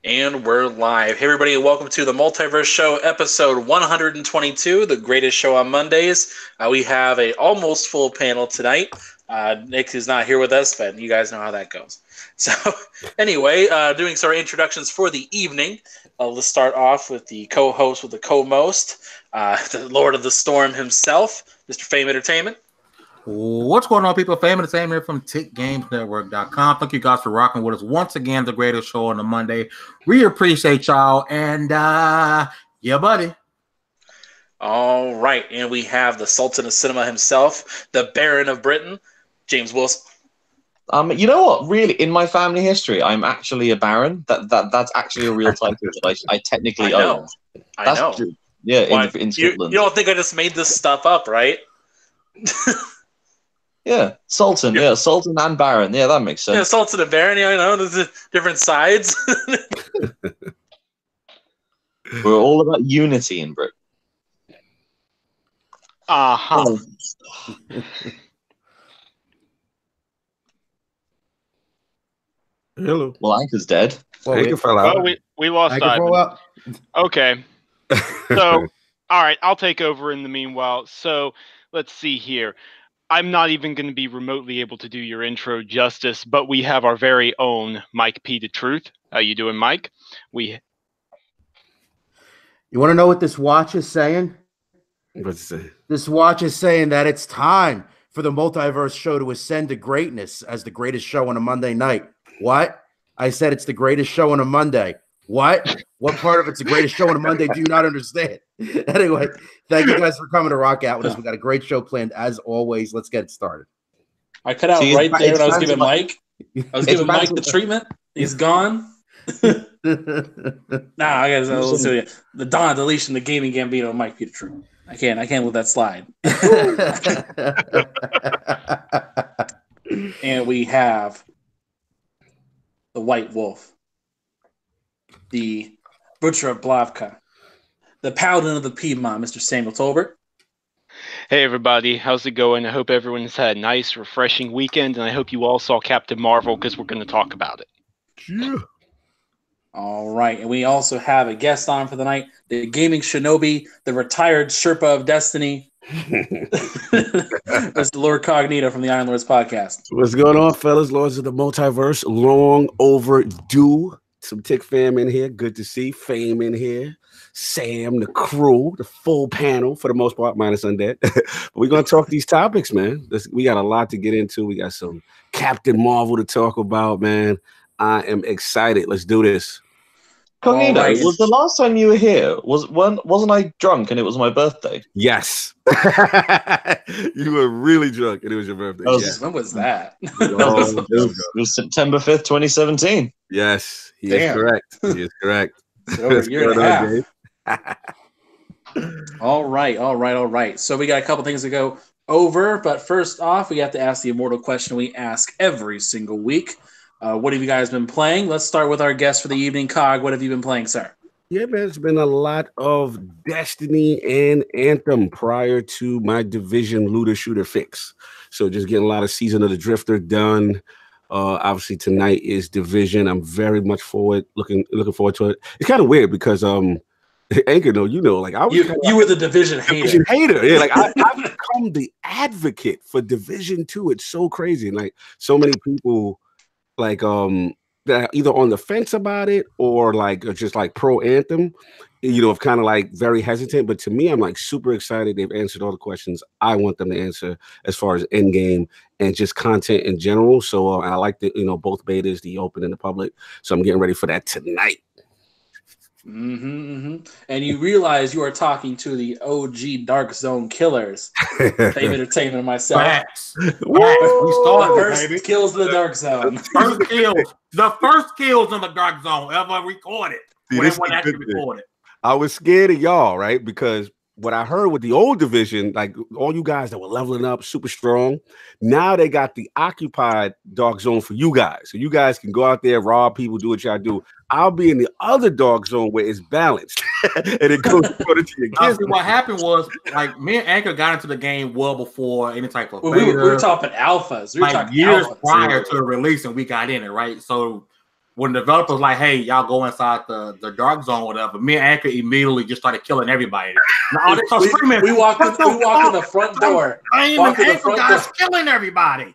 And we're live. Hey, everybody, and welcome to the Multiverse Show, episode 122, the greatest show on Mondays. We have a almost full panel tonight. Nick is not here with us, but you guys know how that goes. So, anyway, doing some introductions for the evening. Let's start off with the co-host with the co-most, the Lord of the Storm himself, Mr. Fame Entertainment. What's going on, people? Fame Entertainment from TickGamesNetwork.com. Thank you guys for rocking with us once again. The greatest show on a Monday. We appreciate y'all. And yeah, buddy. All right. And we have the Sultan of Cinema himself, the Baron of Britain, James Wilson. You know what? Really, in my family history, I'm actually a Baron. That's actually a real title that I technically own. I know. True. Yeah, in Scotland. You don't think I just made this stuff up, right? Yeah, Sultan. Yeah, Sultan and Baron. Yeah, that makes sense. Yeah, Sultan and Baron. Yeah, I know. There's different sides. We're all about unity in Britain. Uh-huh. Hello. Well, Anchor's dead. Well, Anchor fell out. Oh, we lost Ivan. Okay. So, all right, I'll take over in the meanwhile. So, let's see here. I'm not even going to be remotely able to do your intro justice, but we have our very own Mike P. The Truth. How you doing, Mike? You want to know what this watch is saying? What's it say? This watch is saying that it's time for the Multiverse Show to ascend to greatness as the greatest show on a Monday night. What? I said it's the greatest show on a Monday. What? What part of it's the greatest show on a Monday do you not understand? Anyway, thank you guys for coming to rock out with us. We got a great show planned as always. Let's get it started. I cut out right there when I was giving Mike. I was giving Mike the treatment. He's gone. I guess let's do it. The Don deletion, the gaming Gambino, Mike P. The Truth. I can't let that slide. And we have the White Wolf, the Butcher of Blavka, the Paladin of the Piedmont, Mr. Samuel Tolbert. Hey, everybody. How's it going? I hope everyone's had a nice, refreshing weekend, and I hope you all saw Captain Marvel because we're going to talk about it. Yeah. All right. And we also have a guest on for the night, the gaming shinobi, the retired Sherpa of Destiny, Mr. Lord Cognito from the Iron Lords podcast. What's going on, fellas? Lords of the Multiverse. Long overdue. Some Tick fam in here. Good to see. Fame in here. Sam, the crew, the full panel for the most part, minus Undead. But we're going to talk these topics, man. We got a lot to get into. We got some Captain Marvel to talk about, man. I am excited. Let's do this. Cognito, was the last time you were here, wasn't I drunk and it was my birthday? Yes. You were really drunk and it was your birthday. When was that? It was September 5th, 2017. Yes, he is correct. He is correct. Over a year and a half. All right. So we got a couple things to go over, but first off, we have to ask the immortal question we ask every single week. What have you guys been playing? Let's start with our guest for the evening, Cog. What have you been playing, sir? Yeah, man, it's been a lot of Destiny and Anthem prior to my Division looter shooter fix. So just getting a lot of Season of the Drifter done. Obviously tonight is Division. I'm very much looking forward to it. It's kind of weird because Anchor, like I was you were the Division hater. Yeah, like I've become the advocate for Division 2. It's so crazy. And like so many people like that either on the fence about it or like just like pro Anthem, kind of like very hesitant. But to me, I'm like super excited. They've answered all the questions I want them to answer as far as end game and just content in general. So I like the both betas, the open and the public. So I'm getting ready for that tonight. And you realize you are talking to the OG Dark Zone killers. Fame Entertainment and myself. Facts. We started, first baby. Kills in the Dark Zone. The first kills in the Dark Zone ever recorded. I was scared of y'all, right? Because what I heard with the old division, like all you guys that were leveling up super strong, now they got the occupied Dark Zone for you guys. So you guys can go out there, rob people, do what y'all do. I'll be in the other Dark Zone where it's balanced. And it goes according to your gift. What happened was, like, me and Anchor got into the game well before any type of we were talking alphas. We were talking years alphas. prior to the release, and we got in it, right? So when the developers like, hey, y'all go inside the dark zone, or whatever, me and Anchor immediately just started killing everybody. Now, they start screaming. We walked in the front door. I ain't even Anchor guys killing everybody.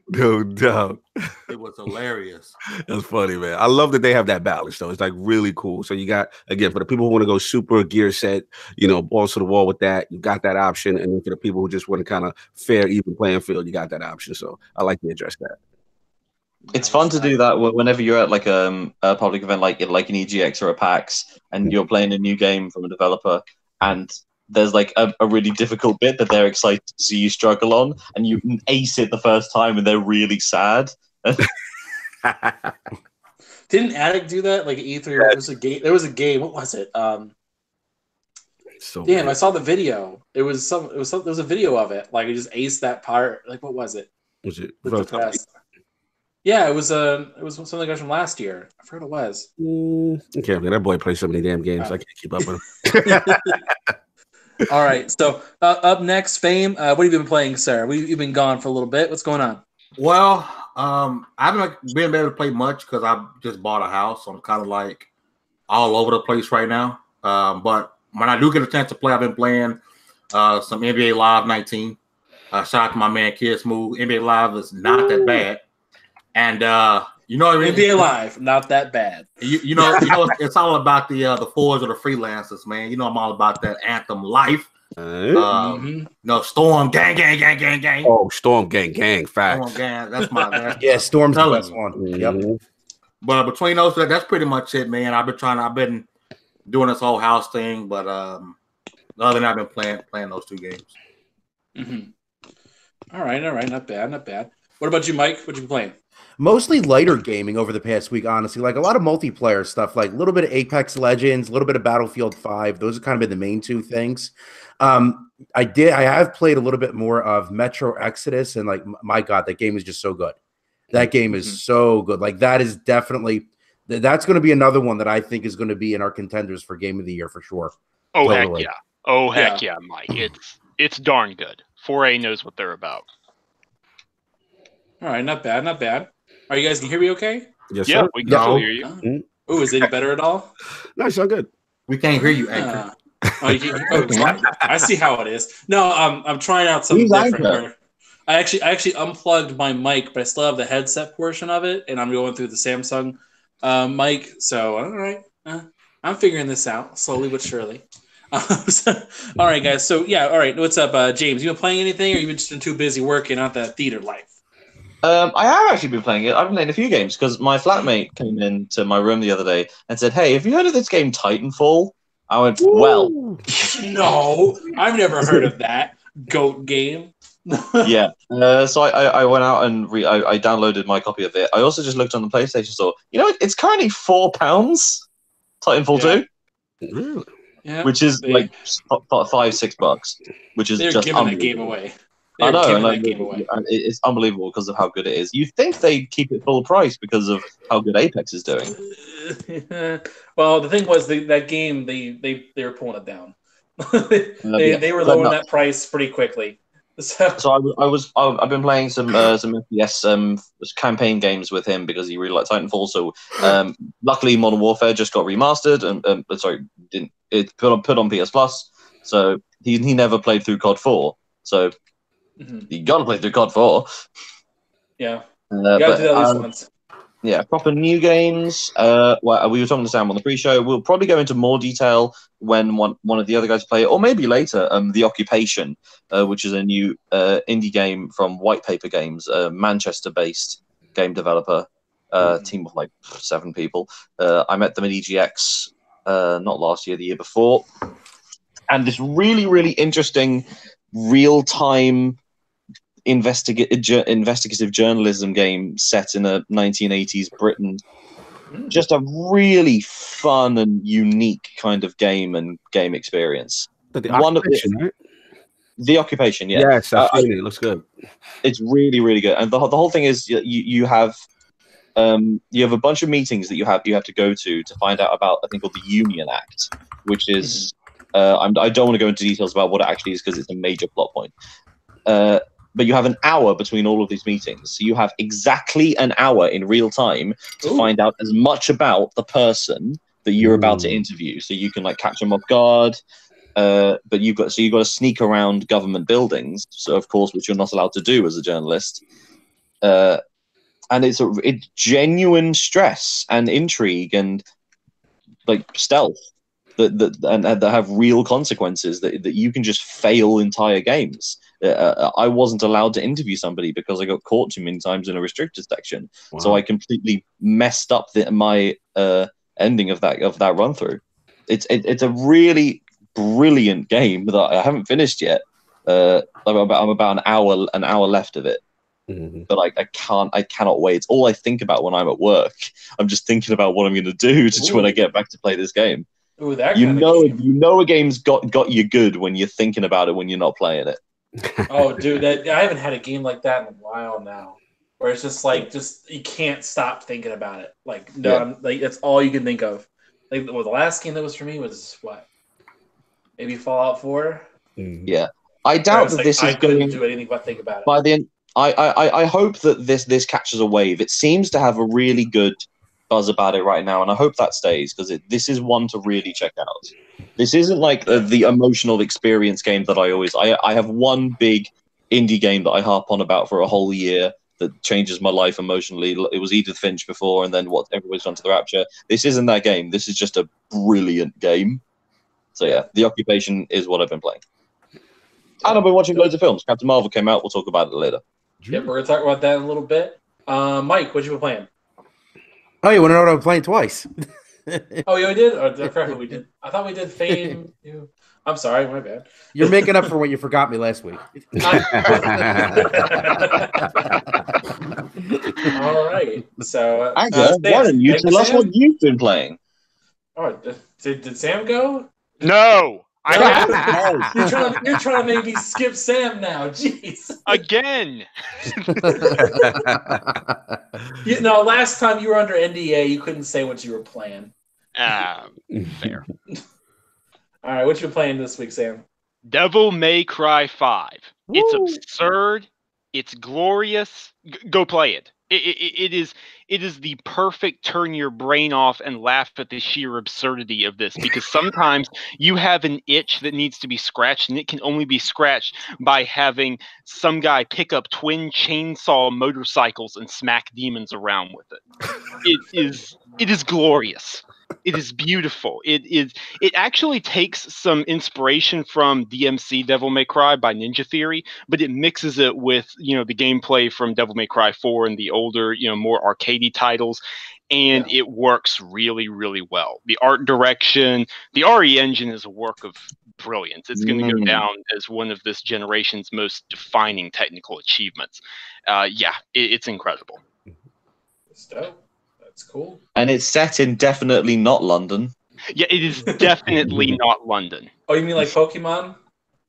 No doubt. It was hilarious. That's funny, man. I love that they have that balance, though. It's like really cool. So you got, again, for the people who want to go super gear set, balls to the wall with that, you got that option. And then for the people who just want to kind of fair, even playing field, you got that option. So I like to address that. It's fun to do that whenever you're at like a public event, like an EGX or a PAX, and you're playing a new game from a developer, and there's like a really difficult bit that they're excited to see you struggle on, and you ace it the first time, and they're really sad. Didn't Attic do that? Like E3, there was a game. What was it? Damn, I saw the video. There was a video of it. Like, you just aced that part. Like, what was it? Was it? Yeah, it was something that goes from last year. I forgot what it was. Okay, man, that boy plays so many damn games. I can't keep up with him. All right, so up next, Fame. What have you been playing, sir? You've been gone for a little bit. What's going on? Well, I haven't been able to play much because I just bought a house. So I'm kind of like all over the place right now. But when I do get a chance to play, I've been playing some NBA Live 19. Shout out to my man Kid Smooth. NBA Live is not that bad. And NBA Live, not that bad. You know, it's all about the fours or the freelancers, man. You know, I'm all about that anthem life. No, Storm gang. Oh, Storm gang, fact. Storm gang, that's my Storm's the best one. Mm-hmm. Yep. But between those, that's pretty much it, man. I've been doing this whole house thing, but other than that, I've been playing those two games. All right, not bad. What about you, Mike? What you been playing? Mostly lighter gaming over the past week, honestly. Like a lot of multiplayer stuff, like a little bit of Apex Legends, a little bit of Battlefield 5. Those have kind of been the main two things. I have played a little bit more of Metro Exodus, and like, my God, that game is just so good. That game is so good. Like, that is definitely, that's going to be another one that I think is going to be in our contenders for Game of the Year for sure. Oh, totally. Heck yeah. Oh, heck yeah, Mike. It's darn good. 4A knows what they're about. All right, not bad. Are you guys can hear me okay? Yes, yeah, sir. we can still hear you. Oh, is it better at all? No, it's not good. We can't hear you, Anchor. I see how it is. No, I'm trying out something different here. I actually unplugged my mic, but I still have the headset portion of it, and I'm going through the Samsung mic. So, all right, I'm figuring this out slowly but surely. All right, guys. So, yeah, all right. What's up, James? You been playing anything, or you been just too busy working on the theater life? I have actually been playing it. I've been playing a few games because my flatmate came into my room the other day and said, "Hey, have you heard of this game Titanfall?" I went, "Well, no, I've never heard of that goat game." Yeah. So I went out and I downloaded my copy of it. I also just looked on the PlayStation Store. You know, it's currently £4. Titanfall 2. Really? Yeah. Which is like $5-6, which is they're just giving that game away. I know, that game away. It's unbelievable because of how good it is. You think they'd keep it full price because of how good Apex is doing? Well, the thing was that game they were pulling it down. they were lowering that price pretty quickly. So I've been playing some FPS campaign games with him because he really liked Titanfall. So luckily, Modern Warfare just got remastered and it put on PS Plus. So he never played through COD 4. So you gotta play through COD 4. Yeah, you gotta do that at least once. Yeah, proper new games. Well, we were talking to Sam on the pre-show. We'll probably go into more detail when one of the other guys play it, or maybe later. The Occupation, which is a new indie game from White Paper Games, a Manchester-based game developer, team of like 7 people. I met them at EGX not last year, the year before, and this really, really interesting real-time investigative journalism game set in a 1980s Britain. Just a really fun and unique kind of game and game experience. The Occupation, right? The Occupation, yeah. Yes, it looks good. It's really, really good. And the whole thing is you have a bunch of meetings that you have to go to find out about a thing called the Union Act, which is I don't want to go into details about what it actually is because it's a major plot point. but you have an hour between all of these meetings. So you have exactly an hour in real time to find out as much about the person that you're about to interview. So you can like catch them off guard. But you've got to sneak around government buildings. So of course, which you're not allowed to do as a journalist. And it's genuine stress and intrigue and like stealth that have real consequences that you can just fail entire games. I wasn't allowed to interview somebody because I got caught too many times in a restricted section. Wow. So I completely messed up my ending of that run through. It's a really brilliant game that I haven't finished yet. I'm about an hour left of it. But I cannot wait. It's all I think about when I'm at work. I'm just thinking about what I'm going to do when I get back to play this game. Ooh, that you know a game's got you good when you're thinking about it when you're not playing it. Oh, dude, I haven't had a game like that in a while now, where it's just like you can't stop thinking about it. Like that's all you can think of. Like the last game that was for me was what? Maybe Fallout 4. Yeah, I doubt that this is couldn't going do anything but think about it. By the end, I hope that this catches a wave. It seems to have a really good buzz about it right now, and I hope that stays because this is one to really check out. This isn't like the emotional experience game that I have one big indie game that I harp on about for a whole year that changes my life emotionally. It was Edith Finch before, and then what everybody's gone to the Rapture. This isn't that game. This is just a brilliant game. So yeah, The Occupation is what I've been playing. And I've been watching loads of films. Captain Marvel came out. We'll talk about it later. Yeah, we're going to talk about that in a little bit. Mike, what you been playing? Oh, you want to know what I'm playing twice? Oh, yeah, we did? Or I forgot we did. I thought we did Fame. I'm sorry, my bad. You're making up for what you forgot me last week. All right. So, why don't you tell us what you've been playing? Oh, did Sam go? No. You're trying to make me skip Sam now. Jeez. Again. Last time you were under NDA, you couldn't say what you were playing. Fair. All right, what you playing this week, Sam? Devil May Cry 5. Woo. It's absurd. It's glorious. Go play it. It is the perfect turn your brain off and laugh at the sheer absurdity of this, because sometimes you have an itch that needs to be scratched, and it can only be scratched by having some guy pick up twin chainsaw motorcycles and smack demons around with it. It is glorious. It is beautiful. It actually takes some inspiration from DMC Devil May Cry by Ninja Theory, but it mixes it with the gameplay from Devil May Cry 4 and the older more arcadey titles, and it works really, really well. The art direction, the RE engine is a work of brilliance. It's going to go down as one of this generation's most defining technical achievements. It's incredible. Dope. That's cool. And it's set in definitely not London. Yeah, it is definitely not London. Oh, you mean like Pokemon?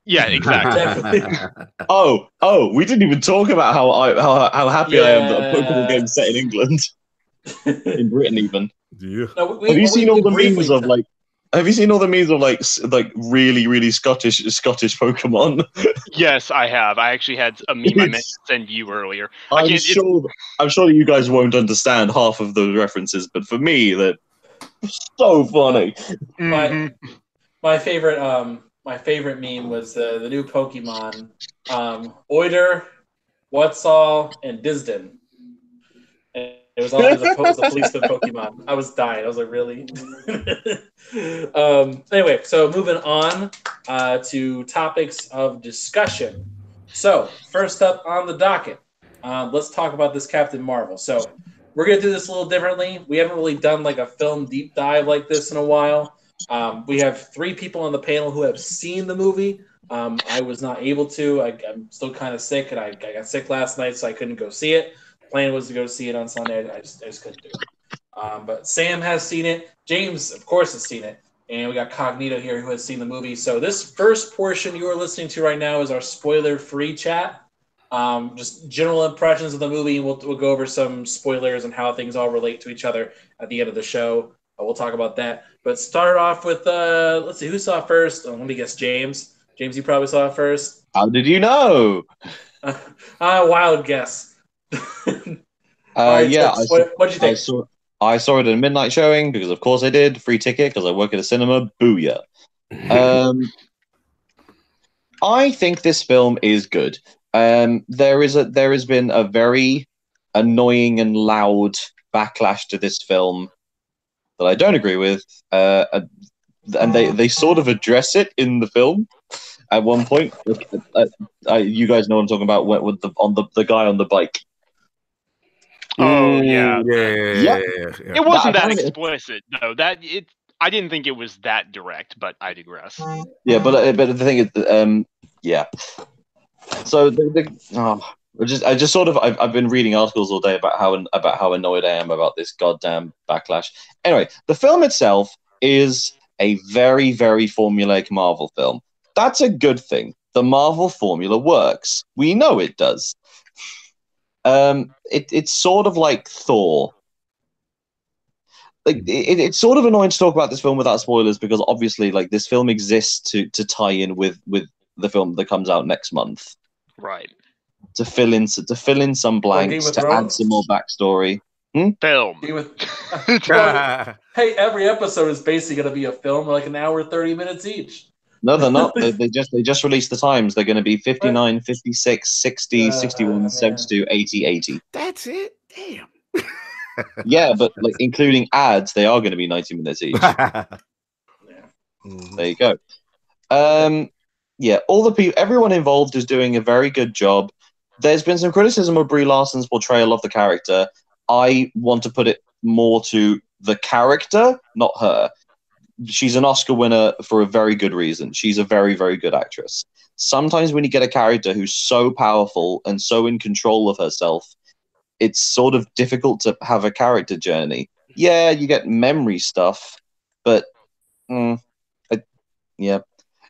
Yeah, exactly. Definitely. Oh, we didn't even talk about how happy I am that a Pokemon game set in England. In Britain even. Yeah. No, have you seen all the memes of like really, really Scottish Pokemon? Yes, I have. I actually had a meme I meant to send you earlier. I'm sure that you guys won't understand half of those references, but for me, they're so funny. My favorite meme was the new Pokemon, Oider, Whatsaw, and Disden. And it was all the policeman Pokemon. I was dying. I was like, really? Anyway, so moving on to topics of discussion. So first up on the docket, let's talk about this Captain Marvel. So we're going to do this a little differently. We haven't really done like a film deep dive like this in a while. We have 3 people on the panel who have seen the movie. I was not able to. I'm still kind of sick, and I got sick last night, so I couldn't go see it. Plan was to go see it on Sunday. I just couldn't do it. But Sam has seen it. James, of course, has seen it. And we got Cognito here who has seen the movie. So this first portion you are listening to right now is our spoiler-free chat. Just general impressions of the movie. We'll go over some spoilers and how things all relate to each other at the end of the show. We'll talk about that. But start off with, let's see, who saw it first? Let me guess, James. James, you probably saw it first. How did you know? Wild guess. All right, Yeah, Tips, what'd you think? I saw it at a midnight showing because, of course, I did. Free ticket because I work at a cinema. Booyah! I think this film is good. There has been a very annoying and loud backlash to this film that I don't agree with, and they sort of address it in the film at one point. You guys know what I'm talking about with the guy on the bike. Oh yeah, yeah. It wasn't that explicit though. I didn't think it was that direct, but I digress. Yeah, but the thing is, yeah. So I just sort of I've been reading articles all day about how annoyed I am about this goddamn backlash. Anyway, the film itself is a very, very formulaic Marvel film. That's a good thing. The Marvel formula works. We know it does. It's sort of like Thor. Like it's sort of annoying to talk about this film without spoilers because obviously, like, this film exists to tie in with the film that comes out next month, right? To fill in some blanks, to add some more backstory. Film. Hey, every episode is basically going to be a film, like an hour 30 minutes each. No, they're not. they just released the times. They're going to be 59, 56, 60, 61, 72, 80, 80. That's it. Damn. Yeah, but like including ads, they are going to be 90 minutes each. There you go. Yeah, everyone involved is doing a very good job. There's been some criticism of Brie Larson's portrayal of the character. I want to put it more to the character, not her. She's an Oscar winner for a very good reason. She's a very, very good actress. Sometimes when you get a character who's so powerful and so in control of herself, it's sort of difficult to have a character journey. Yeah, you get memory stuff, but yeah,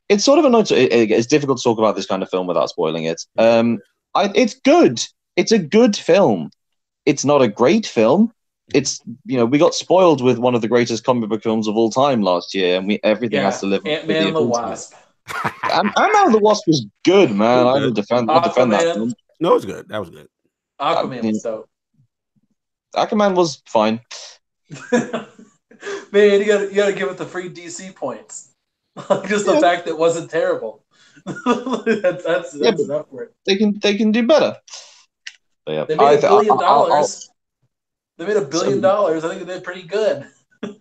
it's sort of annoying. It's difficult to talk about this kind of film without spoiling it. It's good. It's a good film. It's not a great film. It's, we got spoiled with one of the greatest comic book films of all time last year, and everything has to live up. Ant-Man and the Wasp. Ant-Man and the Wasp was good, man. I will defend that film. No, it was good. That was good. Aquaman was dope. Aquaman was fine. Man, you gotta give it the free DC points. Just the fact that it wasn't terrible. that's enough for it. They can do better. But yeah, they made $1 billion. They made $1 billion. I think they did pretty good.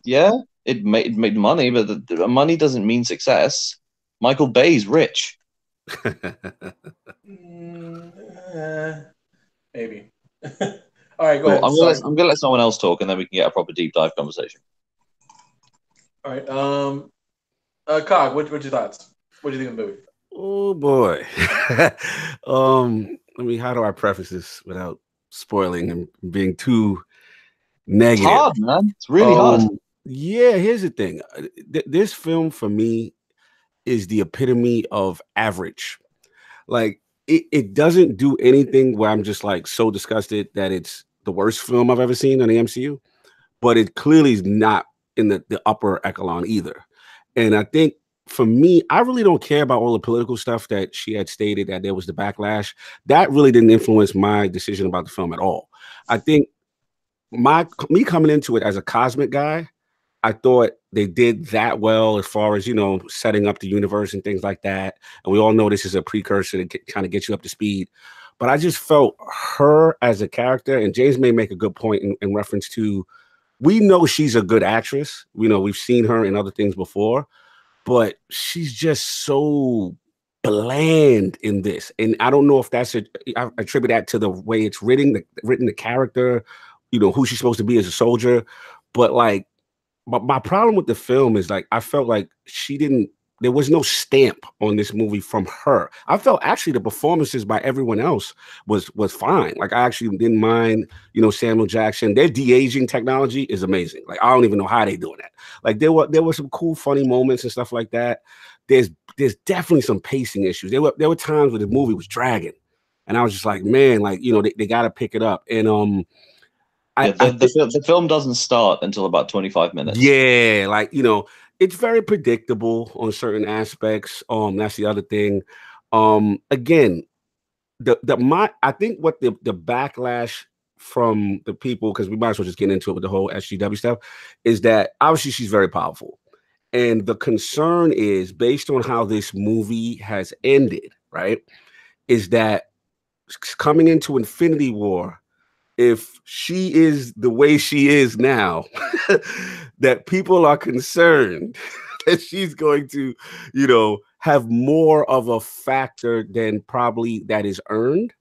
Yeah, it made money, but the money doesn't mean success. Michael Bay's rich. Maybe. All right, go ahead. I'm gonna let someone else talk, and then we can get a proper deep dive conversation. All right. Cog, what's your thoughts? What do you think of the movie? Oh boy. How do I preface this without spoiling and being too negative? It's hard, man. It's really hard. Yeah, here's the thing. This film for me is the epitome of average. Like, it doesn't do anything where I'm just like so disgusted that it's the worst film I've ever seen on the MCU, but it clearly is not in the upper echelon either. And I think for me, I really don't care about all the political stuff that she had stated that there was the backlash. That really didn't influence my decision about the film at all. I think me coming into it as a cosmic guy, I thought they did that well as far as, setting up the universe and things like that. And we all know this is a precursor to kind of get you up to speed. But I just felt her as a character, and James may make a good point in reference to, we know she's a good actress. We've seen her in other things before, but she's just so bland in this. And I don't know if I attribute that to the way it's written, the character, who she's supposed to be as a soldier. But my problem with the film is I felt like there was no stamp on this movie from her. I felt actually the performances by everyone else was fine. I actually didn't mind, Samuel Jackson. Their de-aging technology is amazing. I don't even know how they doing that. There were some cool, funny moments and stuff like that. There's definitely some pacing issues. There were times where the movie was dragging, and I was just like, man, they got to pick it up. And the film doesn't start until about 25 minutes. Yeah, it's very predictable on certain aspects. That's the other thing. Again, I think what the backlash from the people, because we might as well just get into it with the whole SGW stuff, is that obviously she's very powerful. And the concern is, based on how this movie has ended, right, is that coming into Infinity War, if she is the way she is now, that people are concerned that she's going to, have more of a factor than probably that is earned.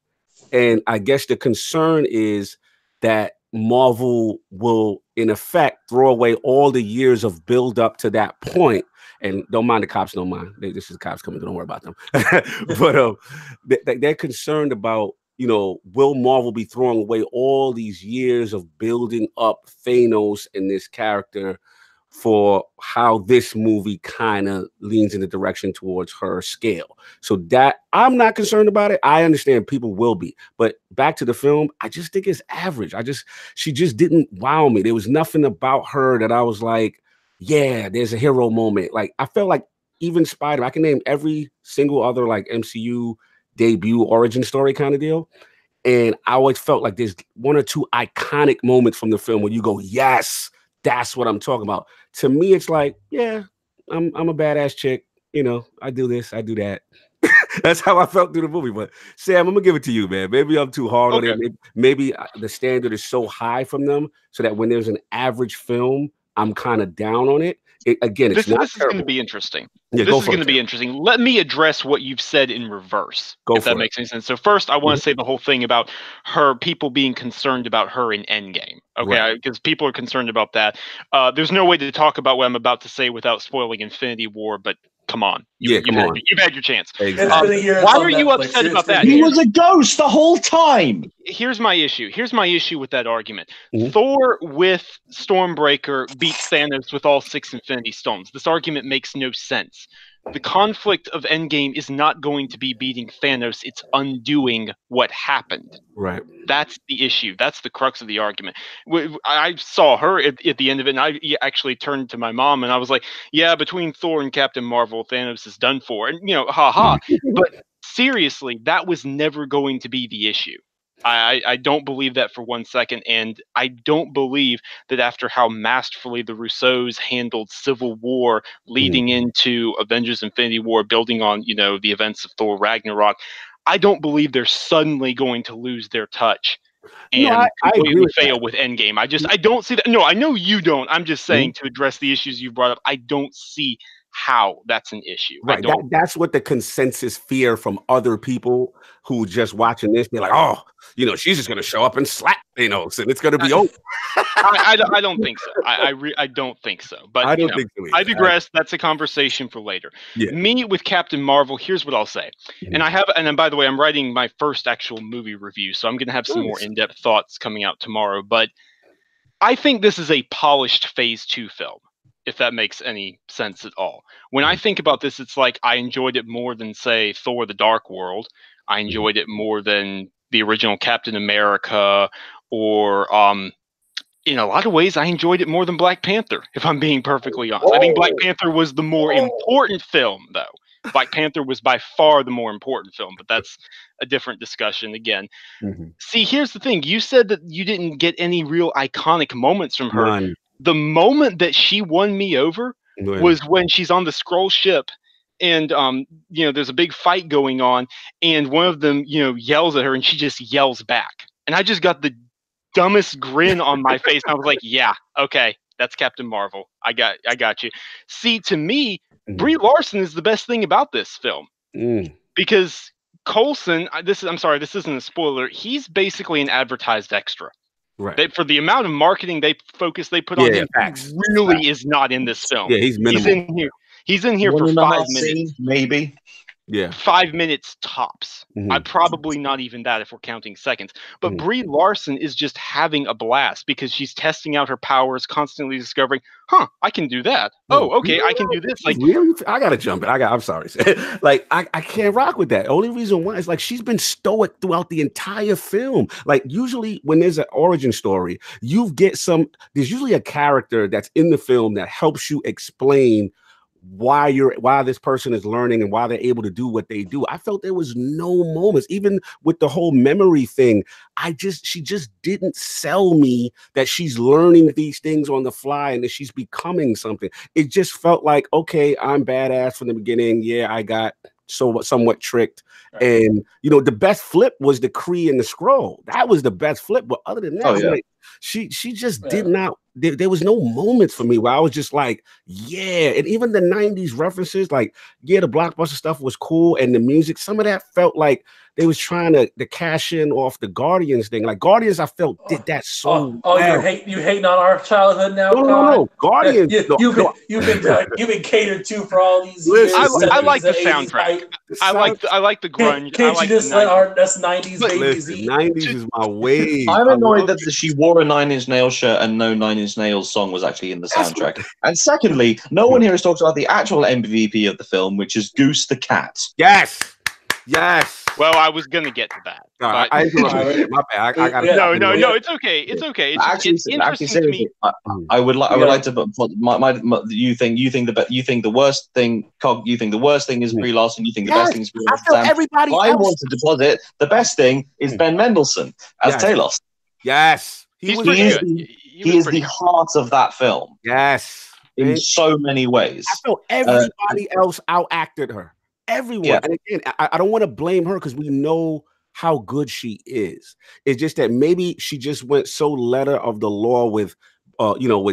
And I guess the concern is that Marvel will, in effect, throw away all the years of build up to that point. And don't mind the cops, don't mind. This is the cops coming. Don't worry about them. But they're concerned about, will Marvel be throwing away all these years of building up Thanos and this character for how this movie kind of leans in the direction towards her scale. So that I'm not concerned about it. I understand people will be, but back to the film, I just think it's average. She just didn't wow me. There was nothing about her that I was like, yeah, there's a hero moment. Like I felt like even Spider, I can name every single other like MCU debut origin story kind of deal. And I always felt like there's one or two iconic moments from the film where you go, yes, that's what I'm talking about. To me, it's like, yeah, I'm a badass chick. I do this, I do that. That's how I felt through the movie. But Sam, I'm gonna give it to you, man. Maybe I'm too hard on it. Maybe the standard is so high from them, so that when there's an average film, I'm kind of down on it. This is going to be interesting. Yeah, this is going to be interesting. Let me address what you've said in reverse, if that makes any sense. So first, I want to say the whole thing about people being concerned about her in Endgame. Okay, because people are concerned about that. There's no way to talk about what I'm about to say without spoiling Infinity War, but come on. You've had your chance. Exactly. Why are you upset about that? He was a ghost the whole time. Here's my issue. Here's my issue with that argument. Thor with Stormbreaker beats Thanos with all 6 Infinity Stones. This argument makes no sense. The conflict of Endgame is not going to be beating Thanos. It's undoing what happened. Right. That's the issue. That's the crux of the argument. I saw her at the end of it, and I actually turned to my mom, and I was like, yeah, between Thor and Captain Marvel, Thanos is done for. And, haha. But seriously, that was never going to be the issue. I don't believe that for 1 second, and I don't believe that after how masterfully the Russos handled Civil War leading into Avengers Infinity War, building on, the events of Thor Ragnarok, I don't believe they're suddenly going to lose their touch and completely fail with Endgame. I don't see that. No, I know you don't. I'm just saying to address the issues you brought up, I don't see how that's an issue. Right. That's what the consensus fear from other people who just watching this. They're like, oh, she's just going to show up and slap Thanos and it's going to be over. I don't think so. I don't think so. But I don't think so either. I digress. That's a conversation for later. Yeah. Me with Captain Marvel, here's what I'll say. And then by the way, I'm writing my first actual movie review, so I'm going to have some more in-depth thoughts coming out tomorrow. But I think this is a polished Phase 2 film, if that makes any sense at all. When I think about this, it's like I enjoyed it more than, say, Thor: The Dark World. I enjoyed it more than the original Captain America, or in a lot of ways, I enjoyed it more than Black Panther, if I'm being perfectly honest. I think Black Panther was the more important film, though. Black Panther was by far the more important film, but that's a different discussion again. See, here's the thing. You said that you didn't get any real iconic moments from her. None. The moment that she won me over was when she's on the Skrull ship and there's a big fight going on, and one of them yells at her and she just yells back, and I just got the dumbest grin on my face. I was like, yeah, okay, that's Captain Marvel. I got you. See, to me, Brie Larson is the best thing about this film because Coulson, I'm sorry, this isn't a spoiler, he's basically an advertised extra. Right. For the amount of marketing they put on him, he really is not in this film. Yeah, he's minimal. He's in here for 5 minutes. Maybe. Yeah. 5 minutes tops. I'm probably not even that if we're counting seconds. But Brie Larson is just having a blast because she's testing out her powers, constantly discovering, I can do that. Oh, okay, I can do this. Like, really? I gotta jump in. I'm sorry. Like, I can't rock with that. Only reason why is like she's been stoic throughout the entire film. Like, usually when there's an origin story, there's usually a character that's in the film that helps you explain why this person is learning and why they're able to do what they do. I felt there was no moments, even with the whole memory thing. She just didn't sell me that she's learning these things on the fly and that she's becoming something. It just felt like, okay, I'm badass from the beginning. Yeah, I got somewhat tricked. Right. And the best flip was the Kree and the Skrull. That was the best flip. But other than that, like, she just did not. There was no moments for me where I was just like, yeah. And even the 90s references, like, yeah, the blockbuster stuff was cool. And the music, some of that felt like they was trying to cash in off the Guardians thing. Like Guardians, I felt did that so well. You hating on our childhood now? No. Guardians. You've been catered to for all these years. I like the soundtrack. I like the grunge. Can't you just let us 90s babies eat? 90s is my wave. I'm annoyed that she wore a Nine Inch Nails shirt and no Nine Inch Nails song was actually in the soundtrack. And secondly, no one here has talked about the actual MVP of the film, which is Goose the cat. Yes. Well, I was gonna get to that. My bad. No. It's okay. It's okay. It's interesting to me. I would like to put you think the worst thing, Cog. You think the worst thing is Brie Larson. You think the best thing is Brie Larson. Everybody else. I want to deposit. The best thing is Ben Mendelsohn as Talos. Yes, he is the heart of that film. Yes, in so many ways. I felt everybody else outacted her. Everyone. Yeah. And again, I don't want to blame her because we know how good she is. It's just that maybe she just went so letter of the law with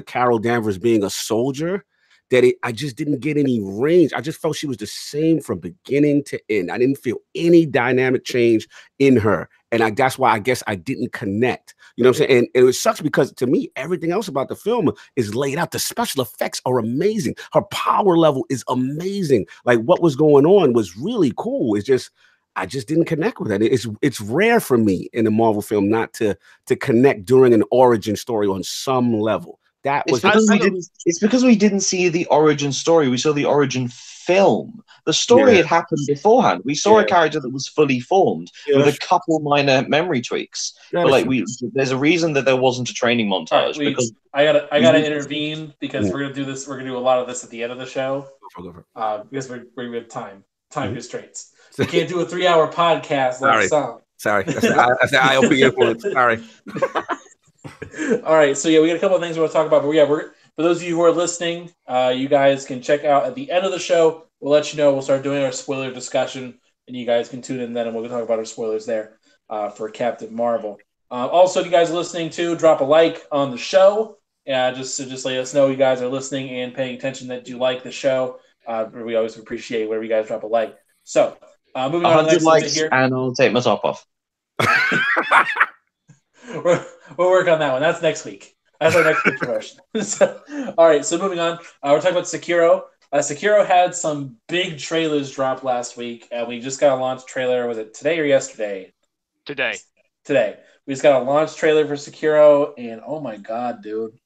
Carol Danvers being a soldier that I just didn't get any range. I just felt she was the same from beginning to end. I didn't feel any dynamic change in her. And that's why I guess I didn't connect. You know what I'm saying? And it sucks because to me, everything else about the film is laid out. The special effects are amazing. Her power level is amazing. Like what was going on was really cool. It's just, I just didn't connect with that. It's rare for me in a Marvel film not to connect during an origin story on some level. It's because we didn't see the origin story. We saw the origin film. The story had happened beforehand. We saw a character that was fully formed with a couple minor memory tweaks. But there's a reason that there wasn't a training montage. Because I gotta intervene because we're gonna do this. We're gonna do a lot of this at the end of the show because we're with time constraints. We can't do a 3-hour podcast like some. Sorry, that's the eye-opening influence. Sorry. All right, so we got a couple of things we want to talk about, but for those of you who are listening, you guys can check out at the end of the show. We'll let you know. We'll start doing our spoiler discussion, and you guys can tune in then, and we'll talk about our spoilers there for Captain Marvel. Also, if you guys are listening too, drop a like on the show. Just let us know you guys are listening and paying attention, that you like the show. We always appreciate whenever you guys drop a like. So, moving on to the next likes here, and I'll take my top off. We'll work on that one. That's next week. That's our next week promotion. All right, so moving on. We're talking about Sekiro. Sekiro had some big trailers drop last week, and we just got a launch trailer. Was it today or yesterday? Today. We just got a launch trailer for Sekiro, and oh my god, dude.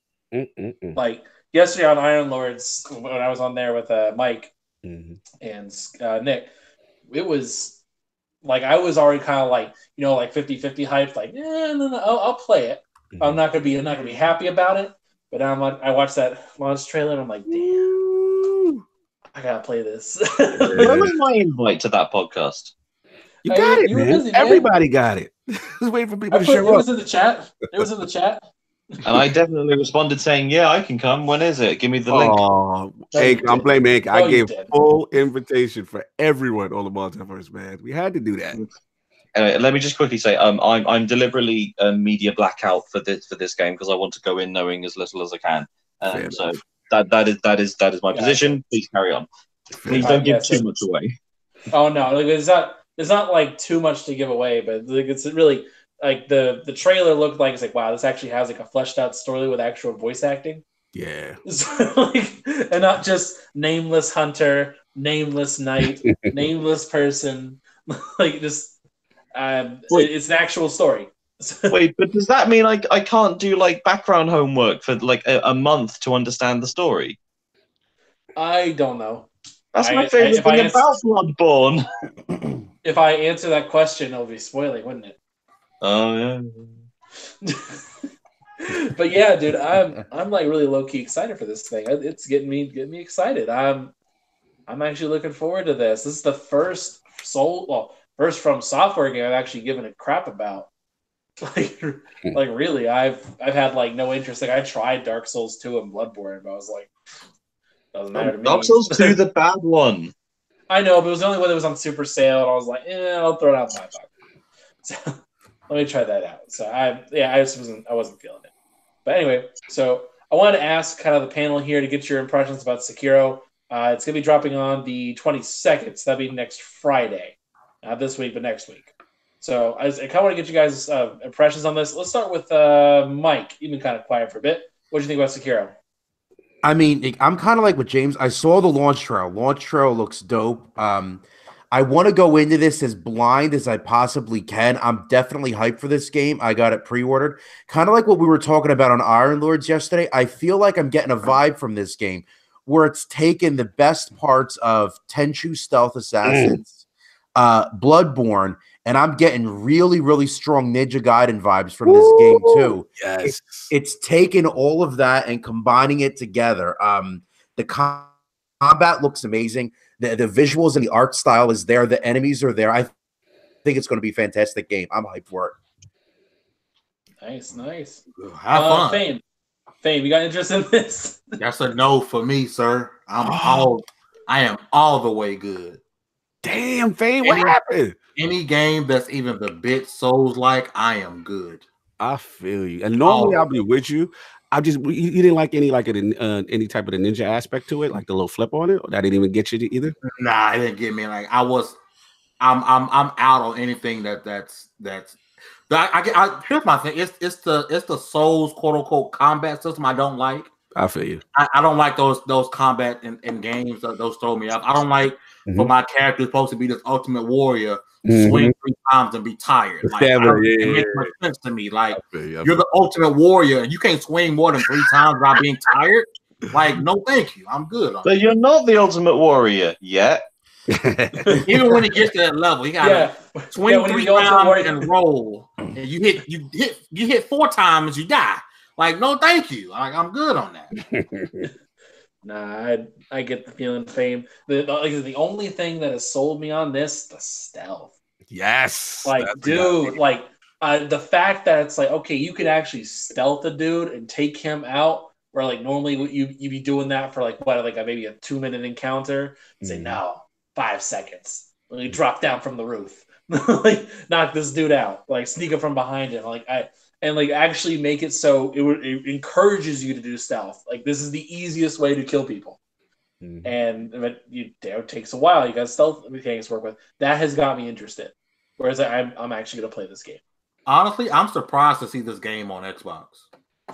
Like, yesterday on Iron Lords, when I was on there with Mike and Nick, it was... like, I was already kind of like 50-50 hyped. Like, no, I'll play it. I'm not gonna be happy about it. But I watched that launch trailer and I'm like, damn, I gotta play this. Where was my invite to that podcast? You got it, man. Busy, Everybody got it. Just waiting for people to show up. It was in the chat. And I definitely responded saying, "Yeah, I can come. When is it? Give me the link." Oh, hey, I'm blaming Hank. I gave full invitation for everyone on the Multiverse, man. We had to do that. Anyway, let me just quickly say, I'm deliberately media blackout for this game because I want to go in knowing as little as I can. So that is my position. Please carry on. Please don't give too much away. Oh no, there's not like too much to give away, but it's really. Like the trailer looked like, it's like, wow, this actually has like a fleshed out story with actual voice acting. Yeah. So, and not just nameless hunter, nameless knight, nameless person. Like just it's an actual story. Wait, but does that mean I can't do like background homework for like a month to understand the story? I don't know. That's my favorite thing about Bloodborne. If I answer that question, it'll be spoiling, wouldn't it? Oh yeah. But yeah, dude, I'm like really low key excited for this thing. It's getting me excited. I'm actually looking forward to this. This is the first first From Software game I've actually given a crap about. Like really, I've had like no interest. Like I tried Dark Souls 2 and Bloodborne, but I was like, doesn't matter to me. Dark Souls 2, the bad one. I know, but it was the only one that was on super sale, and I was like, I'll throw it out in my pocket. So let me try that out. So I wasn't feeling it. But anyway, so I wanted to ask kind of the panel here to get your impressions about Sekiro. It's going to be dropping on the 22nd, so that'll be next Friday. Not this week, but next week. So I kind of want to get you guys' impressions on this. Let's start with Mike. You've been kind of quiet for a bit. What do you think about Sekiro? I mean, I'm kind of like with James. I saw the launch trail. Launch trail looks dope. I want to go into this as blind as I possibly can. I'm definitely hyped for this game. I got it pre-ordered. Kind of like what we were talking about on Iron Lords yesterday. I feel like I'm getting a vibe from this game where it's taken the best parts of Tenchu Stealth Assassins, Bloodborne, and I'm getting really, really strong Ninja Gaiden vibes from this game too. Yes. It's taken all of that and combining it together. The combat looks amazing. The visuals and the art style is there. The enemies are there. I think it's going to be a fantastic game. I'm hyped for it. Nice. Have fun. Fame, you got interest in this? That's a no for me, sir. I am all the way good. Damn, Fame, what happened? Any game that's even the bit Souls-like, I am good. I feel you. And normally I'll be with you. You didn't like any any type of the ninja aspect to it, like the little flip on it, or that didn't even get you either. Nah, it didn't get me. Like I'm out on anything that's. Here's my thing. It's the Souls quote unquote combat system I don't like. I feel you. I don't like those combat in games. Those throw me off. I don't like for my character supposed to be this ultimate warrior, swing 3 times and be tired. Like, it makes much sense to me. Like you're the ultimate warrior and you can't swing more than 3 times without being tired. Like, no, thank you. I'm good. But you're not the ultimate warrior yet. Even when he gets to that level, he gotta swing 3 times and roll. And you hit 4 times, you die. Like, no, thank you. Like, I'm good on that. Nah, I get the feeling, Fame. The only thing that has sold me on this, the stealth. Yes. Like, dude, like the fact that it's like, okay, you could actually stealth a dude and take him out, where like normally you'd be doing that for like maybe a 2-minute encounter. Say no, 5 seconds. Let me drop down from the roof, like knock this dude out, like sneak up from behind him, actually make it so it encourages you to do stealth. Like this is the easiest way to kill people, and it takes a while. You got stealth mechanics to work with. That has got me interested. Whereas I'm actually going to play this game. Honestly, I'm surprised to see this game on Xbox.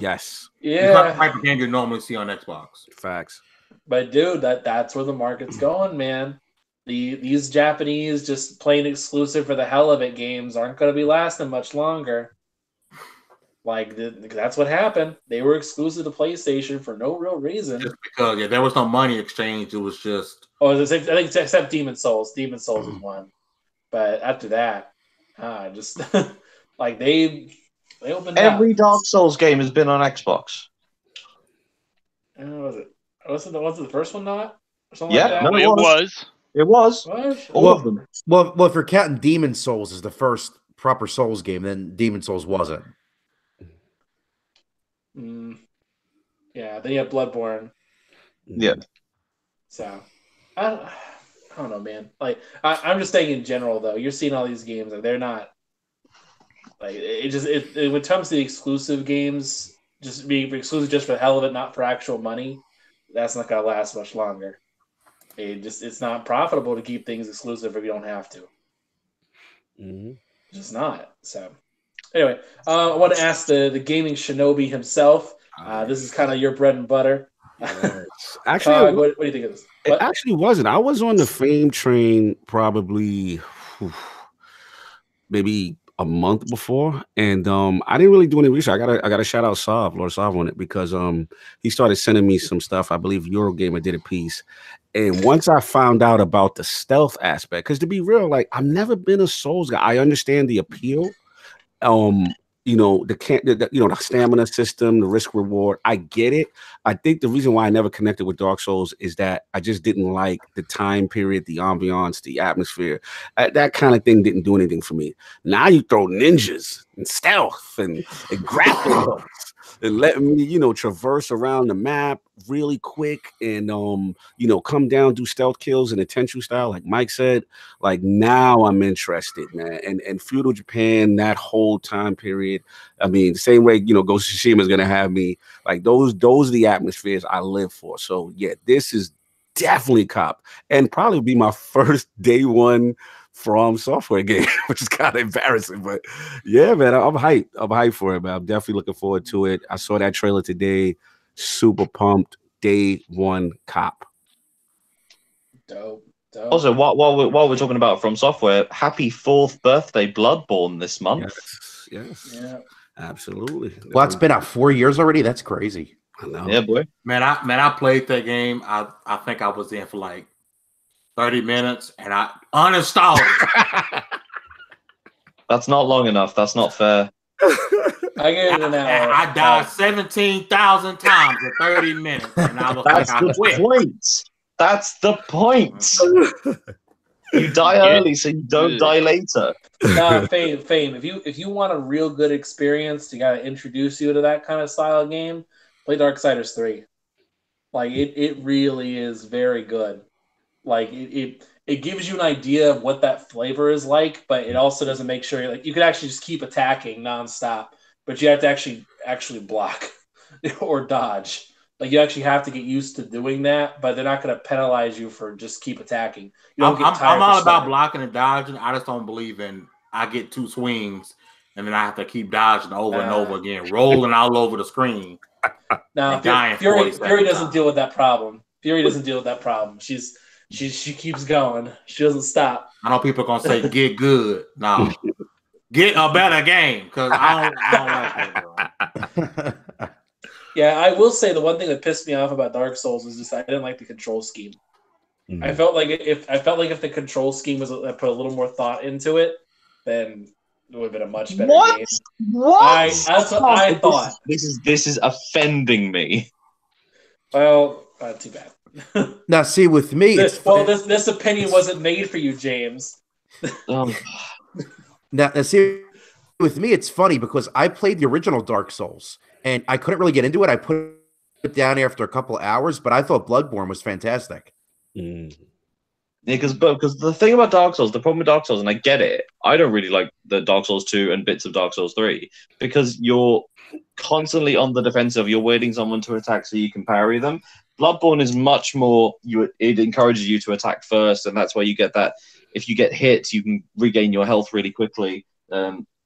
Yes. Yeah. It's not the type of game you normally see on Xbox. Facts. But dude, that's where the market's going, man. These Japanese just plain exclusive for the hell of it games aren't going to be lasting much longer. Like that's what happened. They were exclusive to PlayStation for no real reason. Just because there was no money exchange. It was just I think except Demon Souls. Demon Souls was one. But after that, just like they opened every up. Dark Souls game has been on Xbox. Was it the first one not? Or something Yeah, like that? no, It was. All of them. Well, if you're counting Demon Souls as the first proper Souls game, then Demon Souls wasn't. Yeah, then you have Bloodborne. Yeah. So I don't know, man. Like I'm just saying in general, though, you're seeing all these games, like they're not like when it comes to the exclusive games, just being exclusive just for the hell of it, not for actual money. That's not gonna last much longer. It's not profitable to keep things exclusive if you don't have to. It's just not. So anyway, I want to ask the gaming shinobi himself. This is kind of your bread and butter. Actually, what do you think of this? It actually wasn't. I was on the Fame train probably maybe a month before, and I didn't really do any research. I got to shout out Lord Sav on it because he started sending me some stuff. I believe Eurogamer did a piece, and once I found out about the stealth aspect, because to be real, like I've never been a Souls guy. I understand the appeal. the stamina system, the risk reward. I get it. I think the reason why I never connected with Dark Souls is that I just didn't like the time period, the ambiance, the atmosphere. That kind of thing didn't do anything for me. Now you throw ninjas and stealth and grappling hooks and letting me, traverse around the map really quick and come down, do stealth kills in a Tenchu style, like Mike said. Like now I'm interested, man. And feudal Japan, that whole time period. I mean, the same way, Ghost of Tsushima is gonna have me. Like those are the atmospheres I live for. So yeah, this is definitely cop and probably be my first day one From Software game, which is kind of embarrassing, but yeah, man, I'm hyped. I'm hyped for it, man. I'm definitely looking forward to it. I saw that trailer today. Super pumped. Day one cop. Dope. Also, while we're talking about From Software, happy 4th birthday, Bloodborne, this month. Yes. Yeah. Absolutely. Well, it's been out 4 years already. That's crazy. I know. Yeah, boy. Man, I played that game. I think I was in for like 30 minutes, and I uninstalled it. That's not long enough. That's not fair. I gave it an hour. I died 17,000 times in 30 minutes, and I was That's like, I the quit. point. That's the point. You die early, so you don't die later. Nah, Fame. If you want a real good experience to gotta introduce you to that kind of style of game, play Darksiders 3. Like it really is very good. Like it gives you an idea of what that flavor is like, but it also doesn't make sure you could actually just keep attacking nonstop, but you have to actually block or dodge. Like you actually have to get used to doing that, but they're not going to penalize you for just keep attacking. You don't get tired. I'm all about blocking and dodging. I just don't believe in I get 2 swings and then I have to keep dodging over and over again, rolling all over the screen. No, Fury doesn't deal with that problem. Fury doesn't deal with that problem. She keeps going. She doesn't stop. I know people are gonna say get good. No, get a better game because I don't like that, bro. Yeah, I will say the one thing that pissed me off about Dark Souls is just I didn't like the control scheme. Mm-hmm. I felt like if the control scheme was put a little more thought into it, then it would have been a much better game. What? That's what I thought. This is offending me. Well, too bad. Now, see, with me, this opinion wasn't made for you, James. Now, see, with me, it's funny because I played the original Dark Souls and I couldn't really get into it. I put it down after a couple of hours, but I thought Bloodborne was fantastic. Yeah, because the thing about Dark Souls, the problem with Dark Souls, and I get it, I don't really like the Dark Souls 2 and bits of Dark Souls 3 because you're constantly on the defensive. You're waiting someone to attack so you can parry them. Bloodborne is much more, it encourages you to attack first, and that's where you get that. If you get hit, you can regain your health really quickly,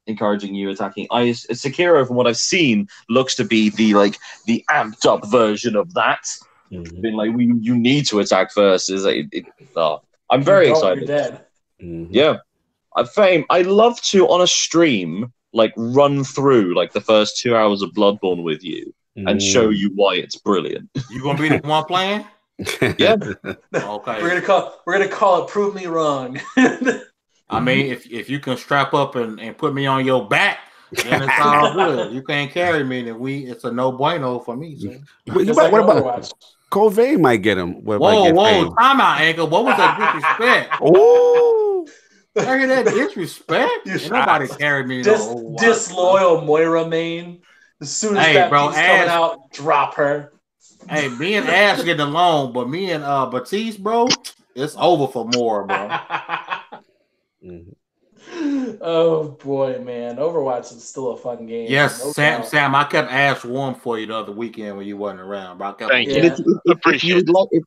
encouraging you attacking. Sekiro, from what I've seen, looks to be the amped up version of that. Mm-hmm. Being like, you need to attack first. I'm very excited. You're dead. Mm-hmm. Yeah, Fame. I love to on a stream run through the first 2 hours of Bloodborne with you and show you why it's brilliant. You gonna be the one playing? Yeah. Okay. We're gonna call it "Prove Me Wrong." I mean, if you can strap up and put me on your back, then it's all good. You can't carry me, then it's a no bueno for me. So. What about Covey might get him? Whoa! Time out, Anchor. What was that disrespect? Oh, I hear that disrespect. Ain't nobody carry me. Disloyal Moira main. As soon as that piece coming out, drop her. Hey, me and Ash getting along, but me and Batiste, bro, it's over for more, bro. Oh boy, man! Overwatch is still a fun game. Yes, Sam, I kept Ash warm for you the other weekend when you wasn't around. Bro. Thank you.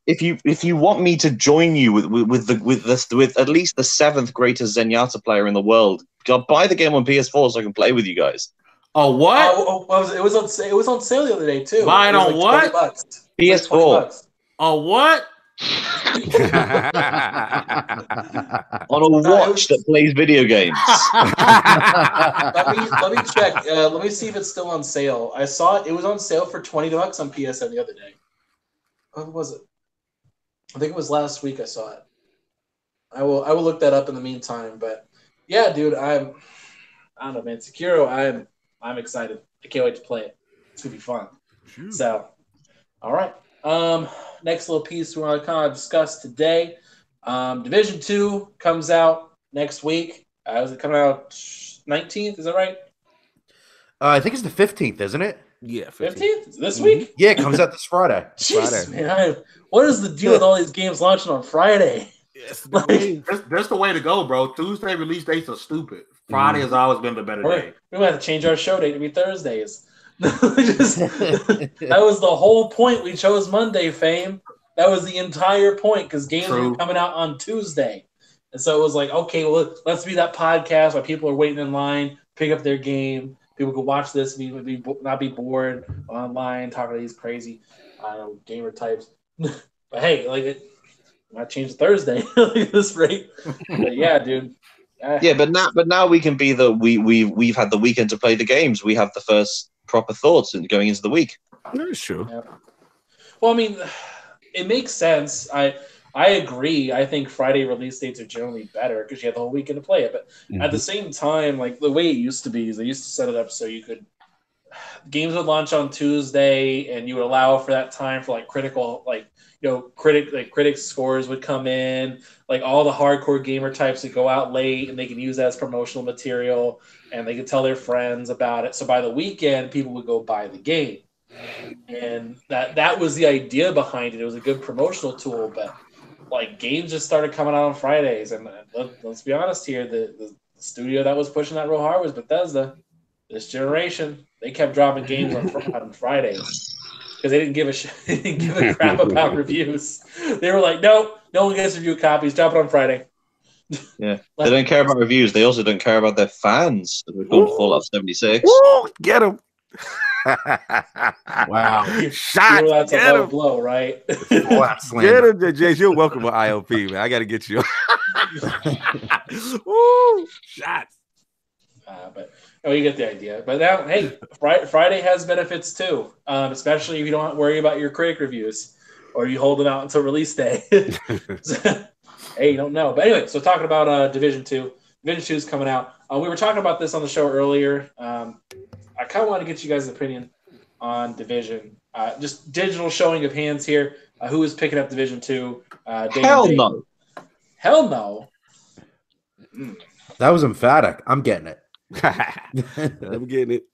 If you want me to join you with at least the 7th greatest Zenyatta player in the world, buy the game on PS4 so I can play with you guys. Oh what? It was on sale the other day too. Buy it on what? PS4. Oh what? On a watch that plays video games. let me check. Let me see if it's still on sale. I saw it was on sale for $20 on PSN the other day. When was it? I think it was last week I saw it. I will look that up in the meantime. But yeah, dude, I don't know, man. Sekiro, I'm excited. I can't wait to play it. It's gonna be fun. Shoot. So, all right. Next little piece we want to kind of discuss today. Division 2 comes out next week. Is it coming out 19th? Is that right? I think it's the 15th, isn't it? Yeah, 15th? This week? Yeah, it comes out this Friday. Jeez, man. What is the deal with all these games launching on Friday? Yes, that's the way to go, bro. Tuesday release dates are stupid. Friday has always been the better day. We might have to change our show date to be Thursdays. That was the whole point. We chose Monday, Fame. That was the entire point because games were coming out on Tuesday. And so it was like, okay, well, let's be that podcast while people are waiting in line, pick up their game. People could watch this, not be bored online, talking to these crazy gamer types. But hey, it might change to Thursday at this rate. But yeah, dude. Yeah, but now we can be we've had the weekend to play the games. We have the first proper thoughts going into the week. That's true. Yeah. Well, I mean, it makes sense. I agree. I think Friday release dates are generally better because you have the whole weekend to play it. But at the same time, the way it used to be is they used to set it up so you could games would launch on Tuesday, and you would allow for that time for critical, critic scores would come in, all the hardcore gamer types would go out late, and they can use that as promotional material, and they could tell their friends about it. So by the weekend, people would go buy the game, and that was the idea behind it. It was a good promotional tool, but games just started coming out on Fridays, and let's be honest here, the studio that was pushing that real hard was Bethesda. This generation, they kept dropping games on Fridays because they didn't give a crap about reviews. They were like, no one gets review copies. Drop it on Friday. Yeah, they don't care about reviews. They also don't care about their fans. We're going to Fallout 76. Woo, get them. Wow. Shot. That's a low blow, right? Get him, Jace. You're welcome to IOP, man. I got to get you. Woo, shots. But you get the idea. But now, hey, Friday has benefits too, especially if you don't worry about your critic reviews or you hold them out until release day. Hey, you don't know. But anyway, so talking about Division 2. Division 2 is coming out. We were talking about this on the show earlier. I kind of want to get you guys' opinion on Division. Just digital showing of hands here. Who is picking up Division 2? Hell no. Hell no. That was emphatic. I'm getting it. I'm getting it.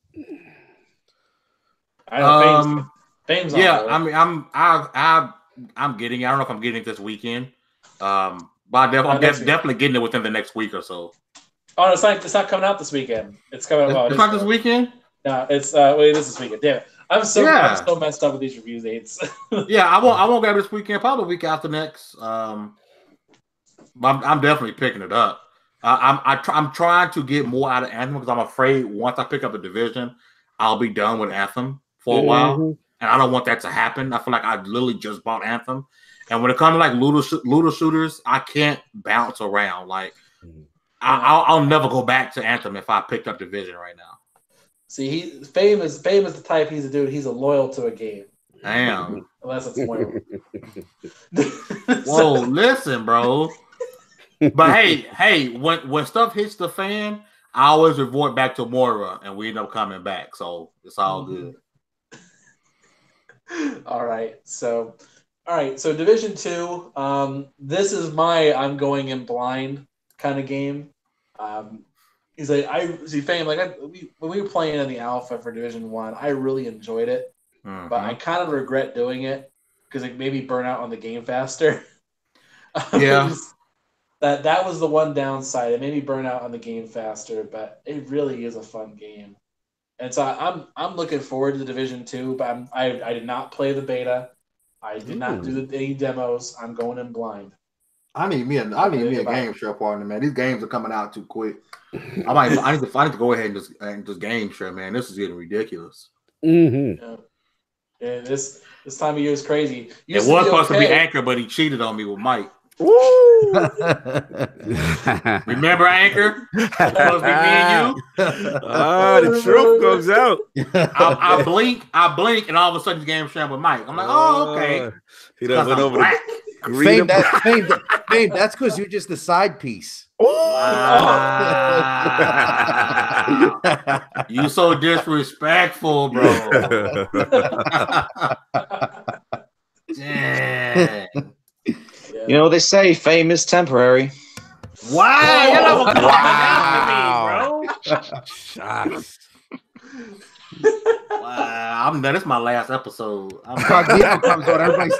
I know Fame's on yeah, board. I mean, I'm getting it. I don't know if I'm getting it this weekend. But I'm definitely getting it within the next week or so. Oh, it's not coming out this weekend. It's coming out. It's not this weekend? No, it's it is this weekend. Damn it. I'm so messed up with these review dates. Yeah, I won't grab this weekend, probably the week after next. I'm definitely picking it up. I'm trying to get more out of Anthem because I'm afraid once I pick up a Division, I'll be done with Anthem for a while, and I don't want that to happen. I feel like I literally just bought Anthem, and when it comes to looter shooters, I can't bounce around. I'll never go back to Anthem if I picked up Division right now. See, Fame is the type. He's a dude. He's loyal to a game. Damn. Unless it's Moira. Whoa, listen, bro. But hey, when stuff hits the fan, I always revert back to Moira, and we end up coming back. So it's all good. All right. So Division 2. This is my I'm going in blind kind of game. He's like, Fame, when we were playing in the alpha for Division 1, I really enjoyed it, but I kind of regret doing it because it made me burn out on the game faster. Yeah. That was the one downside. It made me burn out on the game faster, but it really is a fun game. And so I'm looking forward to the Division 2, but I did not play the beta. I did not do any demos. I'm going in blind. I need me a game share partner, man. These games are coming out too quick. I need to go ahead and just game share, man. This is getting ridiculous. Yeah, this time of year is crazy. It was supposed to be Anchor, but he cheated on me with Mike. Woo! Remember Anchor? Supposed to be me and you. The truth comes out. I blink, and all of a sudden the game sharing with Mike. I'm like, oh, okay. He done went over Fame, that's because you're just the side piece. Wow. You so disrespectful, bro. Dang. You know what they say, fame is temporary. Wow. You're not gonna Wow. compliment me, bro. Shucks. Wow. I'm done. This is my last episode. Cognito comes on, everybody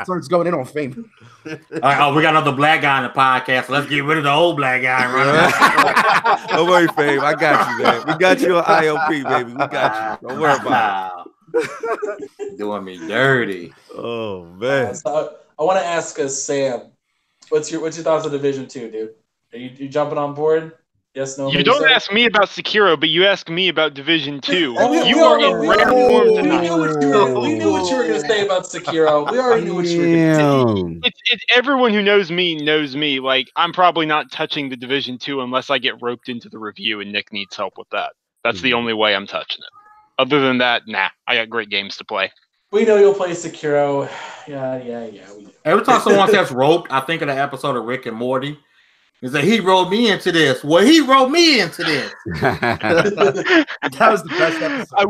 starts going in on Fame. All right, oh, we got another black guy in the podcast. So let's get rid of the old black guy. Right? Don't worry, Fame. I got you, man. We got you on ILP, baby. We got you. Don't worry about it. Doing me dirty. Oh man. So I want to ask Sam, what's your thoughts on Division 2, dude? Are you jumping on board? Yes, no. You don't ask me about Sekiro, but you ask me about Division 2. You are in we rare form tonight. We knew what you were going to say about Sekiro. We already knew what you were going to say. It's everyone who knows me knows me. Like, I'm probably not touching the Division 2 unless I get roped into the review and Nick needs help with that. That's the only way I'm touching it. Other than that, nah. I got great games to play. We know you'll play Sekiro. Yeah. We do. Every time someone says roped, I think of the episode of Rick and Morty. He said, he rolled me into this. Well, he rolled me into this. That was the best episode. I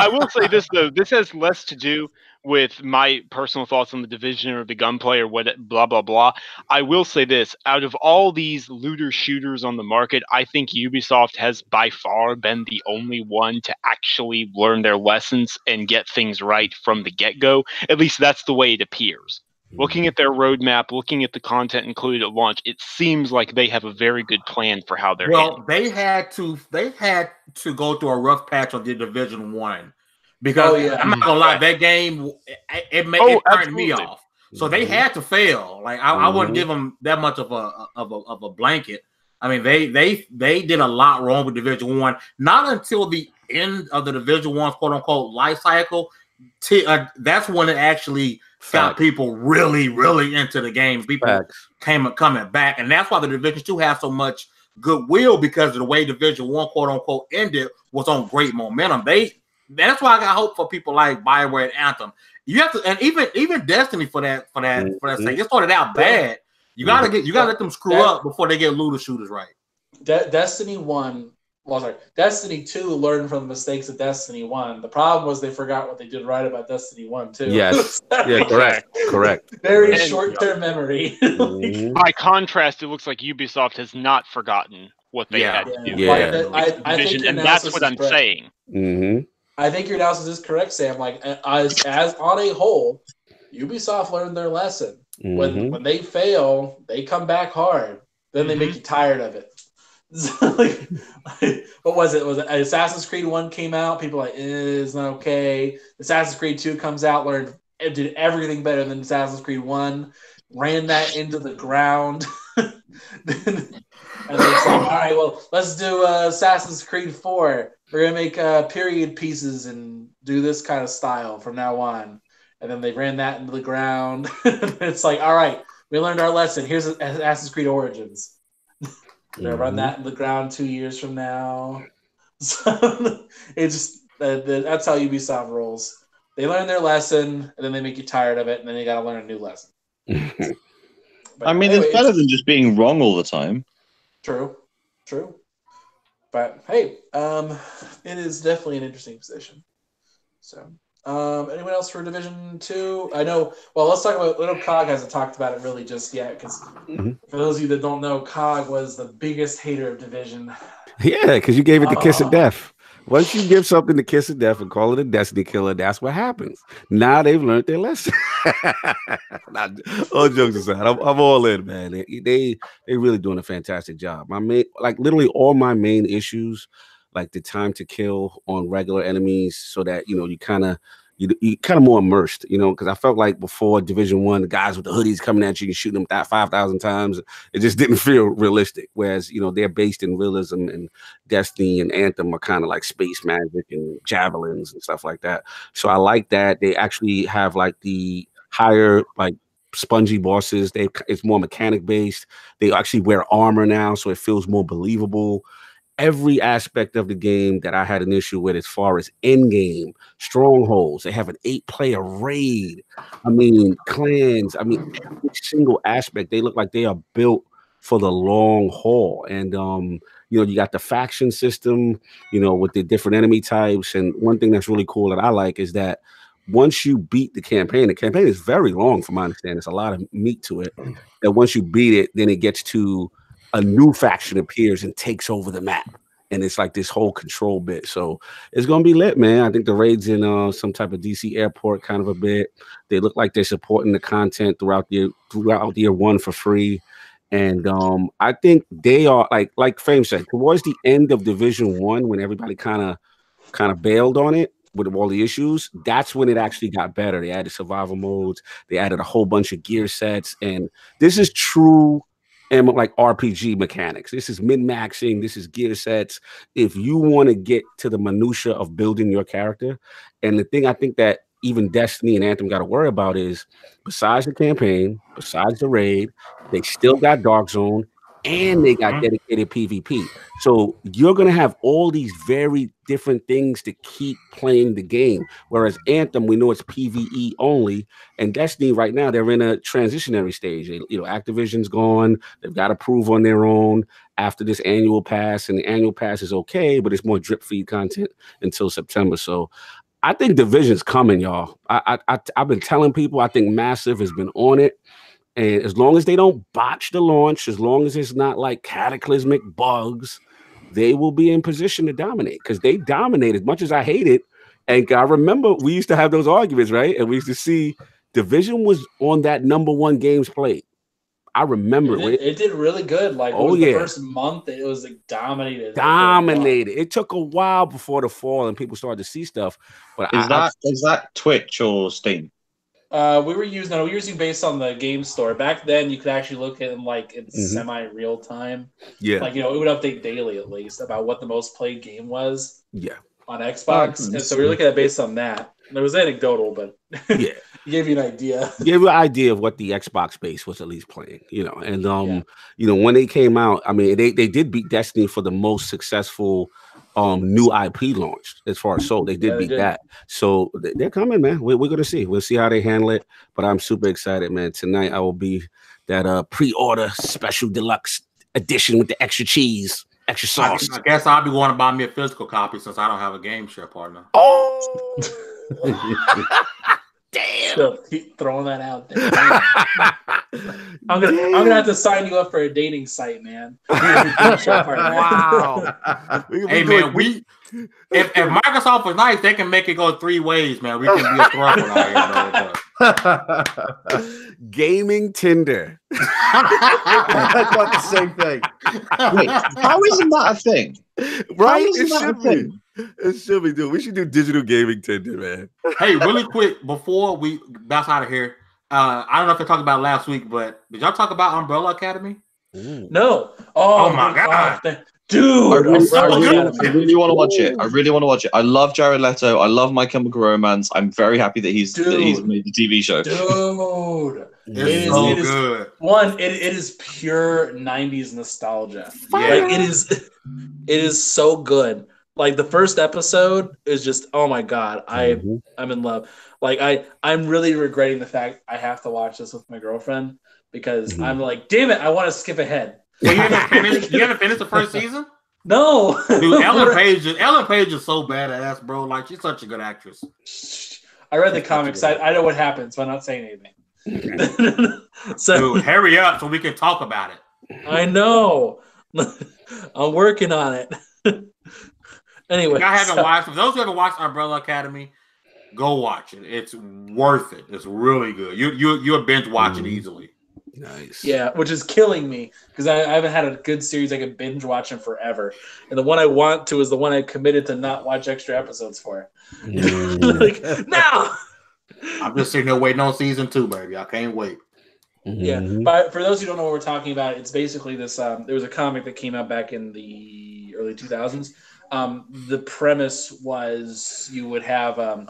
will say this though. This has less to do with my personal thoughts on the Division or the gunplay or what blah blah blah. I will say this: out of all these looter shooters on the market, I think Ubisoft has by far been the only one to actually learn their lessons and get things right from the get-go. At least that's the way it appears. Looking at their roadmap, looking at the content included at launch, it seems like they have a very good plan for how they're handling. They had to go through a rough patch on the Division 1 because I'm not gonna lie, that game it turned me off. So they had to fail. Like I wouldn't give them that much of a blanket. I mean, they did a lot wrong with Division 1. Not until the end of the Division 1's quote unquote life cycle. That's when it actually got people really, really into the game. People coming back, and that's why the Division 2 has so much goodwill because of the way Division 1 quote unquote ended was on great momentum. That's why I got hope for people like BioWare and Anthem. You have to, and even Destiny for that sake. It started out bad. You gotta let them screw up before they get looter shooters right. Destiny 1. Well, sorry, Destiny 2 learned from the mistakes of Destiny 1. The problem was they forgot what they did right about Destiny 1 too. Yes. Yeah, correct. Very short-term memory. By contrast, it looks like Ubisoft has not forgotten what they had to do. Yeah. I think and that's what I'm saying. Mm-hmm. I think your analysis is correct, Sam. Like as on a whole, Ubisoft learned their lesson. When they fail, they come back hard. Then they make you tired of it. What was it? Was it Assassin's Creed 1 came out? People were like, it's not okay. Assassin's Creed 2 comes out, did everything better than Assassin's Creed 1, ran that into the ground. And it's like, all right, well, let's do Assassin's Creed 4. We're gonna make period pieces and do this kind of style from now on. And then they ran that into the ground. It's like, all right, we learned our lesson. Here's Assassin's Creed Origins. They'll run that in the ground 2 years from now. So it's that's how Ubisoft rolls. They learn their lesson, and then they make you tired of it, and then you got to learn a new lesson. I mean, it's better than just being wrong all the time. True. But hey, it is definitely an interesting position. So, anyone else for Division 2? I know. Well, let's talk about. I know COG hasn't talked about it really just yet because for those of you that don't know, COG was the biggest hater of Division. Yeah, because you gave it the kiss of death. Once you give something the kiss of death and call it a destiny killer, that's what happens. Now they've learned their lesson. All jokes aside, I'm all in, man. They really doing a fantastic job. Literally all my main issues, like the time to kill on regular enemies, so that you kind of more immersed, because I felt like before Division 1, the guys with the hoodies coming at you and shooting them 5,000 times, it just didn't feel realistic. Whereas, they're based in realism, and Destiny and Anthem are kind of like space magic and javelins and stuff like that. So I like that. They actually have like the higher, like spongy bosses. It's more mechanic based. They actually wear armor now, so it feels more believable. every aspect of the game that I had an issue with as far as end game, strongholds. They have an 8-player raid. I mean, clans. I mean, every single aspect. They look like they are built for the long haul. And you got the faction system, with the different enemy types. And one thing that's really cool that I like is that once you beat the campaign is very long from my understanding. There's a lot of meat to it. That once you beat it, then it gets to a new faction appears and takes over the map. And it's like this whole control bit. So it's going to be lit, man. I think the raid's in some type of DC airport kind of a bit. They look like they're supporting the content throughout year one for free. And I think they are like Frame said, towards the end of Division 1, when everybody kind of bailed on it with all the issues, that's when it actually got better. They added survival modes. They added a whole bunch of gear sets. And this is true and like RPG mechanics. This is min-maxing. This is gear sets. If you want to get to the minutia of building your character, and the thing I think that even Destiny and Anthem got to worry about is, besides the campaign, besides the raid, they still got Dark Zone and they got dedicated PvP. So you're going to have all these very different things to keep playing the game. Whereas Anthem, we know it's PvE only, and Destiny right now, they're in a transitionary stage. Activision's gone. They've got to prove on their own after this annual pass, and the annual pass is okay, but it's more drip feed content until September. So I think Division's coming, y'all. I've been telling people, I think Massive has been on it. And as long as they don't botch the launch, as long as it's not like cataclysmic bugs, they will be in position to dominate, because they dominate as much as I hate it. And I remember we used to have those arguments, right? And we used to see Division was on that #1 games played. I remember it did really good. Like, the first month, it was like dominated. It took a while before the fall and people started to see stuff. But is that Twitch or Steam? We were using based on the game store. Back then, you could actually look at it in semi-real time. Yeah, it would update daily at least about what the most played game was. Yeah, on Xbox, and so we were looking at it based on that. It was anecdotal, but yeah, it gave you an idea. Gave you an idea of what the Xbox base was at least playing. And when they came out, I mean, they did beat Destiny for the most successful new IP launched as far as sold. They did beat that. So they're coming, man. We're going to see. We'll see how they handle it. But I'm super excited, man. Tonight I will be that pre-order special deluxe edition with the extra cheese, extra sauce. I guess I'll be wanting to buy me a physical copy since I don't have a game share partner. Oh! Damn! So keep throwing that out there. I'm gonna have to sign you up for a dating site, man. Wow. Hey man, if Microsoft was nice, they can make it go 3 ways, man. We can be a throuple out here. Gaming Tinder. I thought the same thing. Wait, how isn't that a thing? Right? It should be. It should be, dude. We should do digital gaming Tinder, man. Hey, really quick, before we bounce out of here, I don't know if I talked about it last week, but did y'all talk about Umbrella Academy? Ooh. No. Oh my God. Dude, I really want to watch it. I really want to watch it. I love Jared Leto. I love My Chemical Romance. I'm very happy that he's made the TV show. Dude, it's so good. It is pure 90s nostalgia. Yeah. Like, it is so good. Like, the first episode is just, oh my God, I'm in love. Like, I'm really regretting the fact I have to watch this with my girlfriend, because I'm like, damn it, I want to skip ahead. Well, you haven't finished the first season? No. Dude, Ellen Page is so badass, bro. Like, she's such a good actress. I read the comics. I know what happens, so I'm not saying anything. So, dude, hurry up so we can talk about it. I know. I'm working on it. Anyway, for those who haven't watched Umbrella Academy, go watch it. It's worth it. It's really good. You'll binge watch it easily. Nice. Yeah, which is killing me, because I haven't had a good series I can binge watch in forever. And the one I want to is the one I committed to not watch extra episodes for. Like, no! I'm just sitting there waiting on season 2, baby. I can't wait. Yeah, but for those who don't know what we're talking about, it's basically this. There was a comic that came out back in the early 2000s. The premise was you would have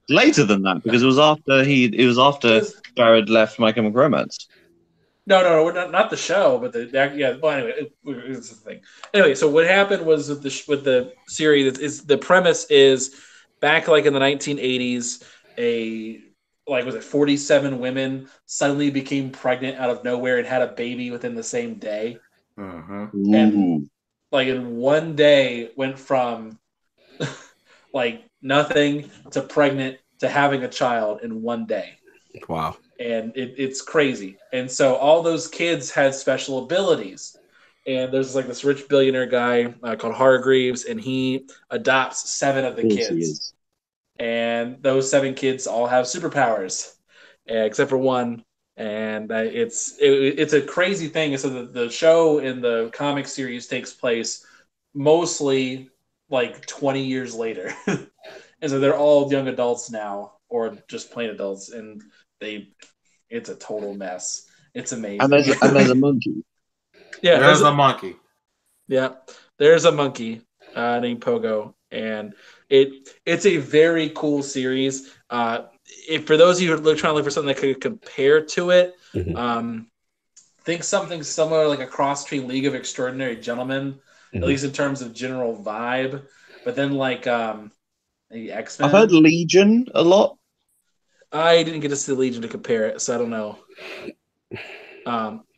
later than that, because it was after Jared left My Chemical Romance. No, we're not the show, but yeah. Well, anyway, it's the thing. Anyway, so what happened was with the series is the premise is back like in the 1980s, was it 47 women suddenly became pregnant out of nowhere and had a baby within the same day, and like in one day went from like nothing to pregnant to having a child in one day. Wow. And it's crazy. And so all those kids had special abilities. And there's like this rich billionaire guy called Hargreaves, and he adopts 7 of the kids. And those 7 kids all have superpowers, except for one. And it's a crazy thing. So the show in the comic series takes place mostly like 20 years later. And so they're all young adults now, or just plain adults, and it's a total mess. It's amazing. And there's a monkey. Yeah, there's a monkey. Yeah, there's a monkey named Pogo, and it's a very cool series. If for those of you who are trying to look for something that could compare to it, think something similar like a cross between League of Extraordinary Gentlemen, at least in terms of general vibe. But then like maybe X-Men. I've heard Legion a lot. I didn't get to see Legion to compare it, so I don't know.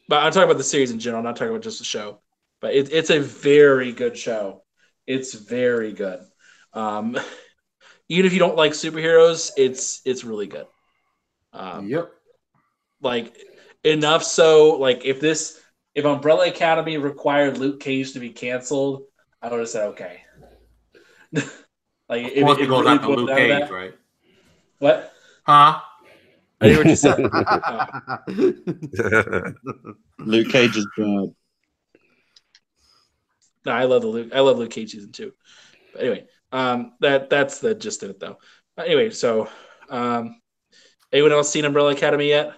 But I'm talking about the series in general, I'm not talking about just the show. But it's a very good show. It's very good. Even if you don't like superheroes, it's really good. Yep. Like enough so, like if Umbrella Academy required Luke Cage to be canceled, I would have said okay. Like of course it goes after Luke Cage, right? What? Huh? I hear what you said. Luke Cage is bad. No, I love Luke Cage season 2. But anyway, that's the gist of it though. Anyway, so anyone else seen Umbrella Academy yet?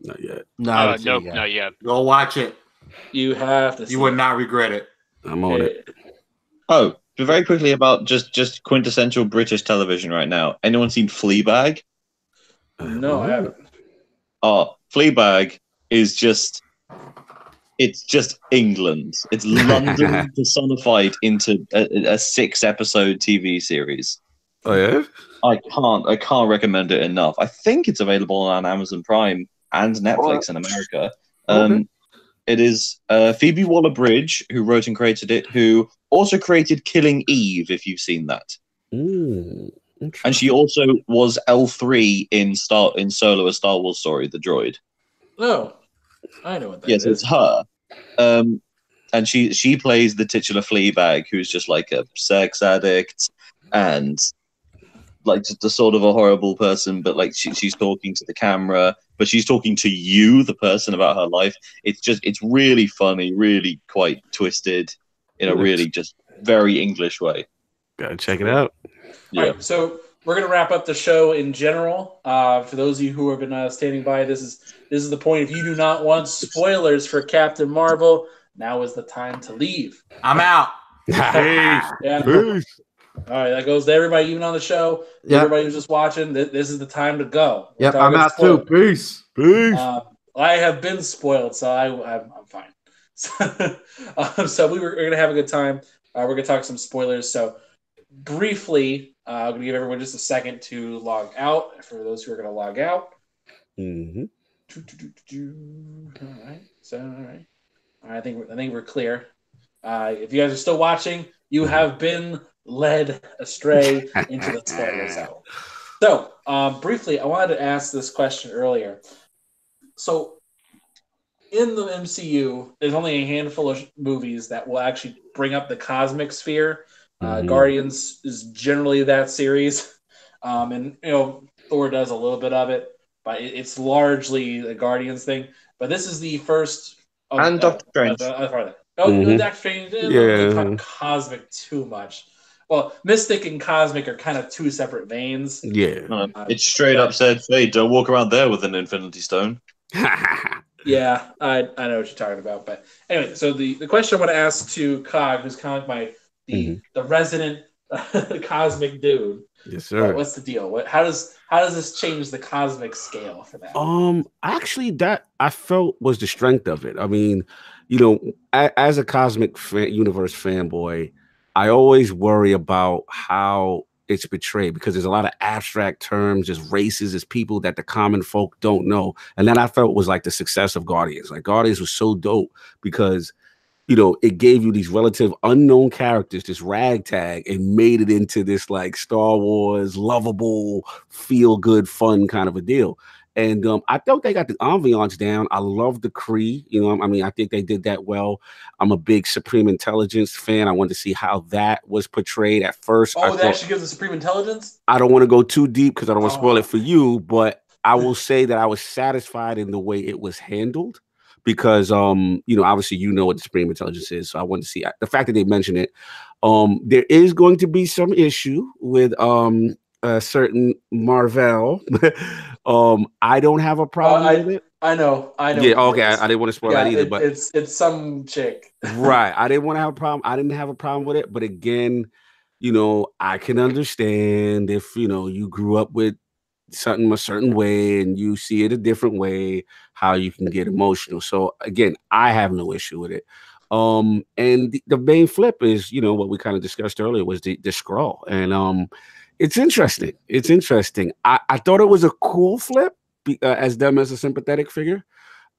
Not yet. Nope, not yet. Go watch it. You have to. You would not regret it. I'm on it. Oh, very quickly about just quintessential British television right now. Anyone seen Fleabag? No, I haven't. Oh, Fleabag is just England. It's London personified into a 6-episode TV series. Oh yeah? I can't recommend it enough. I think it's available on Amazon Prime and Netflix in America. It is Phoebe Waller-Bridge who wrote and created it, who also created Killing Eve, if you've seen that. And she also was L3 in Solo: A Star Wars Story, the droid. Oh, I know what that is. Yes, it's her. And she plays the titular Fleabag, who's just like a sex addict and like just a sort of a horrible person, but like she's talking to the camera, but she's talking to you, the person, about her life. It's really funny, really quite twisted in a really just very English way. Gotta check it out. Yeah. All right, so we're gonna wrap up the show in general. For those of you who have been standing by, this is the point. If you do not want spoilers for Captain Marvel, now is the time to leave. I'm out. Yeah. Peace. All right, that goes to everybody, even on the show. Yep. Everybody who's just watching, this is the time to go. Yep, I'm out too. Peace. I have been spoiled, so I'm fine. So we're going to have a good time. We're going to talk some spoilers. So briefly, I'm going to give everyone just a second to log out for those who are going to log out. All right. So, all right. I think we're clear. If you guys are still watching, you have been led astray into the spoiler zone. So, briefly, I wanted to ask this question earlier. So, in the MCU, there's only a handful of movies that will actually bring up the cosmic sphere. Guardians is generally that series, and Thor does a little bit of it, but it's largely the Guardians thing. But this is the first. And Doctor Strange. Doctor Strange. Not cosmic too much. Well, Mystic and Cosmic are kind of two separate veins. Yeah. It straight up said, hey, don't walk around there with an Infinity Stone. Yeah, I know what you're talking about. But anyway, so the question I want to ask to Cog, who's kind of like the resident the cosmic dude. Yes, sir. What's the deal? How does this change the cosmic scale for that? Actually, that I felt was the strength of it. I mean, you know, as a cosmic universe fanboy, I always worry about how it's portrayed because there's a lot of abstract terms, just races, as people that the common folk don't know. And then I felt was like the success of Guardians. Like Guardians was so dope because it gave you these relative unknown characters, this ragtag, and made it into this like Star Wars lovable, feel good, fun kind of a deal. And I thought they got the ambiance down. I love the Kree. I mean, I think they did that well. I'm a big Supreme Intelligence fan. I wanted to see how that was portrayed at first. They actually give the Supreme Intelligence? I don't want to go too deep because I don't want to spoil it for you, but I will say that I was satisfied in the way it was handled. Because obviously what the Supreme Intelligence is, so I want to see the fact that they mentioned it. There is going to be some issue with a certain Marvel. I don't have a problem with it. I know. Yeah, okay. I didn't want to spoil that either, but it's some chick. Right. I didn't want to have a problem. I didn't have a problem with it, but again, I can understand if you grew up with something a certain way and you see it a different way, how you can get emotional. So again, I have no issue with it. And the main flip is, what we kind of discussed earlier was the scroll. And it's interesting. It's interesting. I thought it was a cool flip as them as a sympathetic figure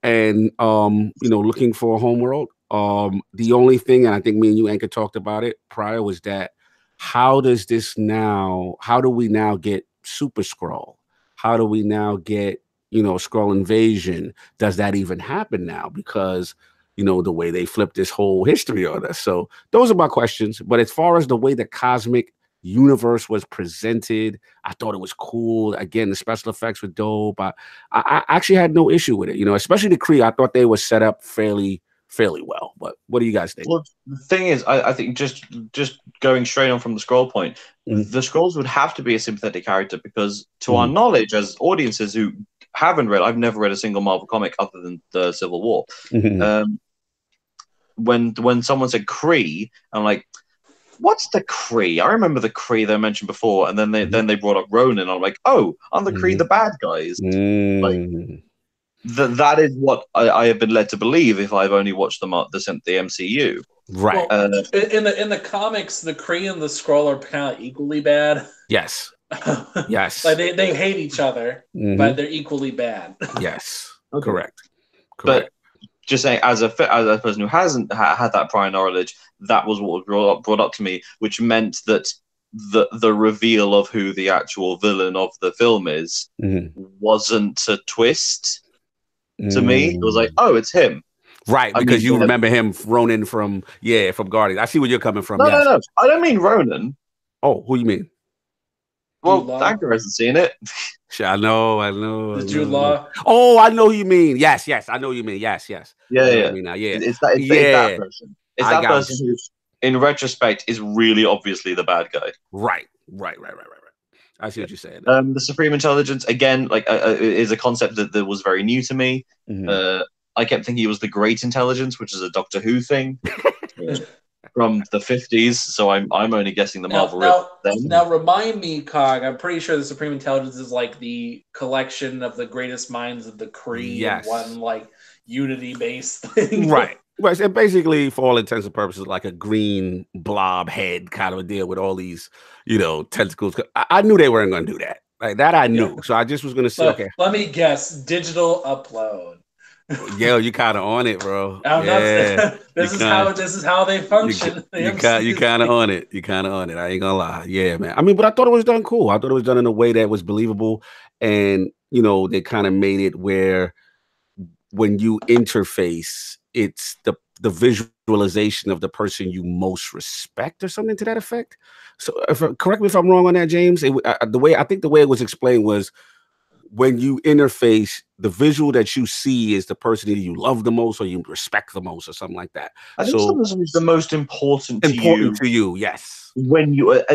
and, looking for a homeworld. The only thing, and I think me and you, Anchor, talked about it prior, was that how do we now get Super Skrull? How do we now get, Skrull invasion? Does that even happen now? Because, the way they flipped this whole history on us. So those are my questions. But as far as the way the cosmic universe was presented, I thought it was cool. Again, the special effects were dope. I actually had no issue with it, especially the Kree. I thought they were set up fairly well. But what do you guys think? Well, the thing is, I think just going straight on from the Skrull point, the Skrulls would have to be a sympathetic character because, to our knowledge, as audiences who haven't read, I've never read a single Marvel comic other than the Civil War. When someone said Kree, I'm like, what's the Kree? I remember the Kree they mentioned before, and then they brought up Ronan. I'm like, oh, aren't the Kree the bad guys? Like, that is what I have been led to believe if I've only watched the MCU. Right. Well, in the comics, the Kree and the Skrull are kind of equally bad. Yes. Yes. Like they hate each other, but they're equally bad. Yes. Okay. Correct. But just saying, as a person who hasn't had that prior knowledge, that was what was brought up to me, which meant that the reveal of who the actual villain of the film is wasn't a twist. To me, it was like, oh, it's him. Right, because you remember him, Ronan from Guardians. I see where you're coming from. No. I don't mean Ronan. Oh, who you mean? Well, Anchor hasn't seen it. I know. The Jude Law. Oh, I know who you mean. Yes. I know who you mean. Yes. Yeah. It's that person. It's that person who, in retrospect, is really obviously the bad guy. Right. I see what you're saying. The Supreme Intelligence, again, is a concept that was very new to me. I kept thinking it was the Great Intelligence, which is a Doctor Who thing from the 50s. So I'm only guessing the Marvel. Now remind me, Cog. I'm pretty sure the Supreme Intelligence is like the collection of the greatest minds of the Kree in one like unity-based thing. Right. And basically, for all intents and purposes, like a green blob head kind of a deal with all these, tentacles. I knew they weren't going to do that. Like that, I knew. Yeah. So I just was going to say, okay. Let me guess. Digital upload. Yeah, you kind of on it, bro. This is how they function. You kind of on it. I ain't gonna lie. Yeah, man. I mean, but I thought it was done cool. I thought it was done in a way that was believable, and they kind of made it where when you interface, it's the visualization of the person you most respect, or something to that effect. So, correct me if I'm wrong on that, James. The way it was explained was, when you interface, the visual that you see is the person that you love the most or you respect the most, or something like that. I think something is the most important to you. Yes. When you at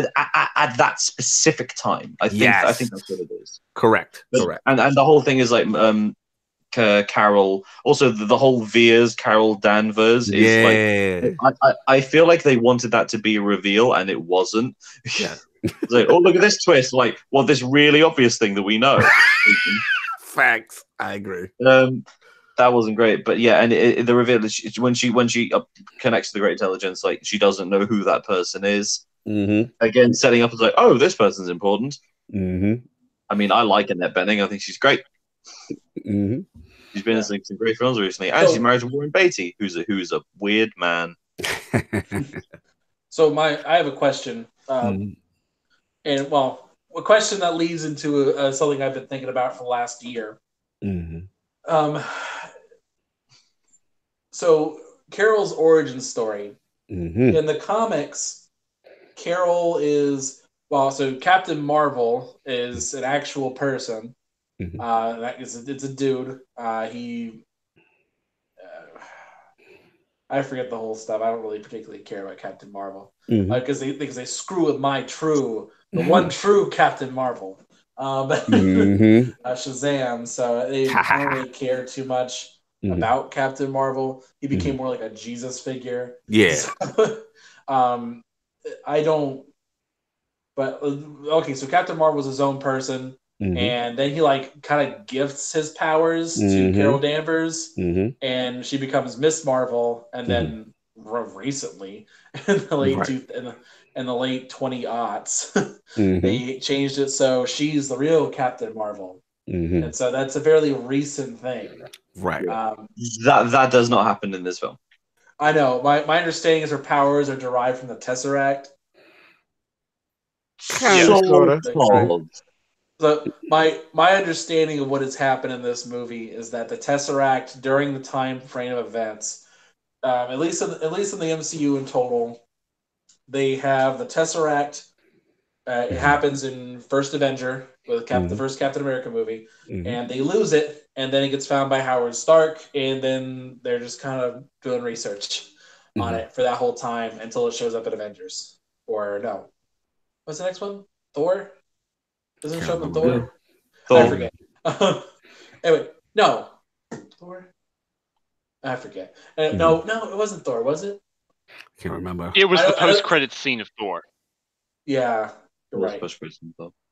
that specific time, I think that's what it is. Correct. And the whole thing is like Carol. Also, the whole Veers Carol Danvers is I feel like they wanted that to be a reveal, and it wasn't. Yeah. It's like, oh, look at this twist! Like, well, this really obvious thing that we know. Facts. I agree. That wasn't great, but yeah, and the reveal is when she connects to the Great Intelligence, like she doesn't know who that person is. Mm-hmm. Again, setting up as like, oh, this person's important. Mm-hmm. I mean, I like Annette Bening. I think she's great. Mm-hmm. She's been in some great films recently, and she's married to Warren Beatty, who's a weird man. So I have a question, and well, a question that leads into something I've been thinking about for the last year. Mm-hmm. So Carol's origin story Mm-hmm. in the comics, Carol is so Captain Marvel is an actual person. Mm-hmm. It's a dude. I forget the whole stuff. I don't really particularly care about Captain Marvel because they screw with the one true Captain Marvel, Shazam. So they don't really care too much about Captain Marvel. He became more like a Jesus figure. Yeah. So, I don't. But okay, so Captain Marvel was his own person. And then he like kind of gifts his powers to Carol Danvers, and she becomes Miss Marvel. And then recently, in the late 20s, they changed it so she's the real Captain Marvel, and so that's a fairly recent thing. Right. That does not happen in this film. I know. My understanding is her powers are derived from the Tesseract. So my understanding of what has happened in this movie is that the Tesseract, during the time frame of events, at least in the MCU in total, they have the Tesseract. It happens in First Avenger with the first Captain America movie, and they lose it, and then it gets found by Howard Stark, and then they're just kind of doing research on it for that whole time until it shows up in Avengers. Or no, what's the next one? Thor. Doesn't it show up in Thor? I forget. Anyway, no. Thor? I forget. No, it wasn't Thor, was it? Can't remember. It was the post-credit scene of Thor. Yeah, you're right.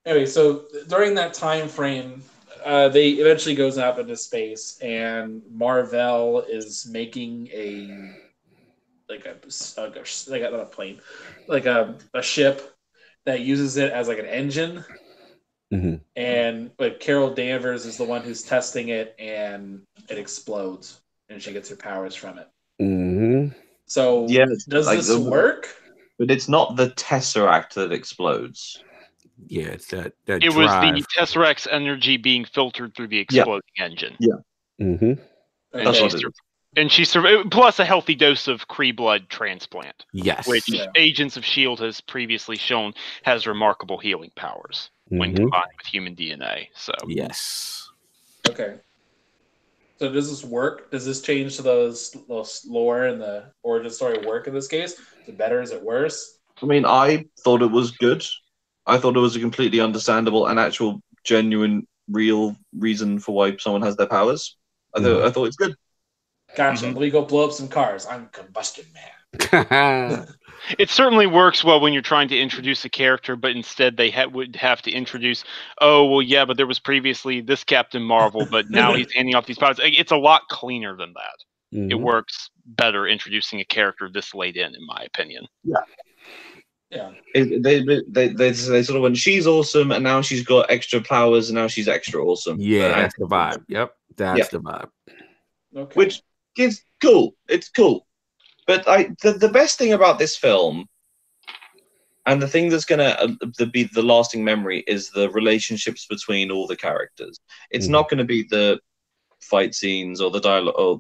Anyway, so during that time frame, they eventually goes up into space, and Marvel is making not a plane, like a ship that uses it as like an engine. And like Carol Danvers is the one who's testing it, and it explodes, and she gets her powers from it. So does this work? But it's not the Tesseract that explodes. Yeah, it's that it drive. Was the Tesseract's energy being filtered through the exploding engine. Yeah. And she survived, plus a healthy dose of Kree blood transplant. Yes. Which Agents of S.H.I.E.L.D. has previously shown has remarkable healing powers when combined with human DNA. So yes. Okay. So does this work? Does this change to those lore and the origin story work in this case? Is it better? Is it worse? I mean, I thought it was good. I thought it was a completely understandable and actual, genuine, real reason for why someone has their powers. I thought it's good. Gotcha. Let me go blow up some cars. I'm Combustion Man. It certainly works well when you're trying to introduce a character, but instead they would have to introduce, but there was previously this Captain Marvel, but now he's handing off these powers. It's a lot cleaner than that. It works better introducing a character this late in my opinion. Yeah. They sort of went, she's awesome, and now she's got extra powers, and now she's extra awesome. Yeah, that's the vibe. Yep, that's the vibe. Okay. Which is cool. It's cool. But the best thing about this film, and the thing that's going to be the lasting memory, is the relationships between all the characters. It's not going to be the fight scenes or the dialogue or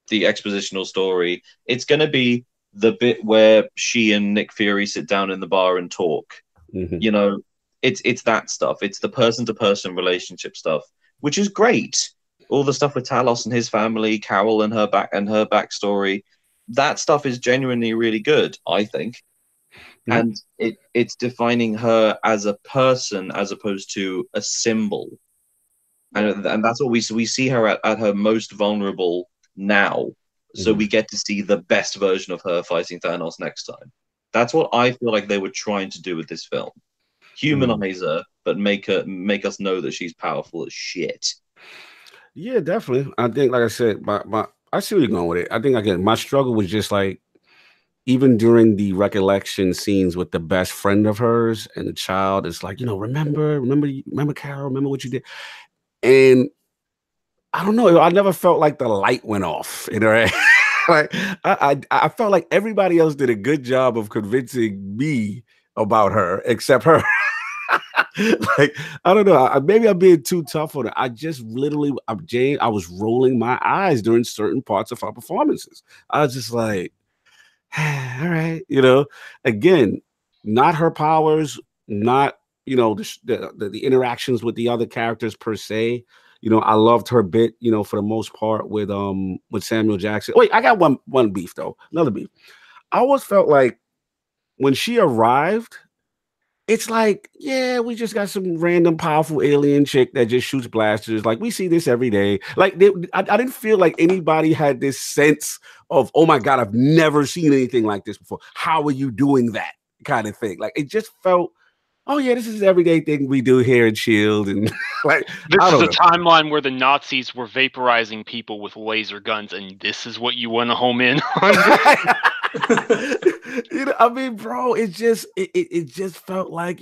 the expositional story. It's going to be the bit where she and Nick Fury sit down in the bar and talk. You know, it's that stuff. It's the person-to-person relationship stuff, which is great. All the stuff with Talos and his family, Carol and her backstory. That stuff is genuinely really good, I think. And it's defining her as a person as opposed to a symbol. and that's what we see her at her most vulnerable now. So we get to see the best version of her fighting Thanos next time. That's what I feel like they were trying to do with this film. Humanize her, but make us know that she's powerful as shit. Yeah, definitely. I think, like I said, I see where you're going with it. I think again, my struggle was just like, even during the recollection scenes with the best friend of hers and the child, it's like, remember Carol, remember what you did. And I don't know, I never felt like the light went off in her head. Like I felt like everybody else did a good job of convincing me about her, except her. Like, I don't know. Maybe I'm being too tough on it. I just literally, Jane, I was rolling my eyes during certain parts of her performances. I was just like, all right, again, not her powers, not the interactions with the other characters per se. I loved her bit, for the most part with Samuel Jackson. Wait, I got one beef though. Another beef. I always felt like when she arrived, it's like, yeah, we just got some random powerful alien chick that just shoots blasters. Like, we see this every day. Like, I didn't feel like anybody had this sense of, oh my God, I've never seen anything like this before. How are you doing that kind of thing? Like, it just felt, oh yeah, this is an everyday thing we do here in S.H.I.E.L.D. And like, this is a timeline where the Nazis were vaporizing people with laser guns, and this is what you want to home in on. I mean, bro, it just felt like,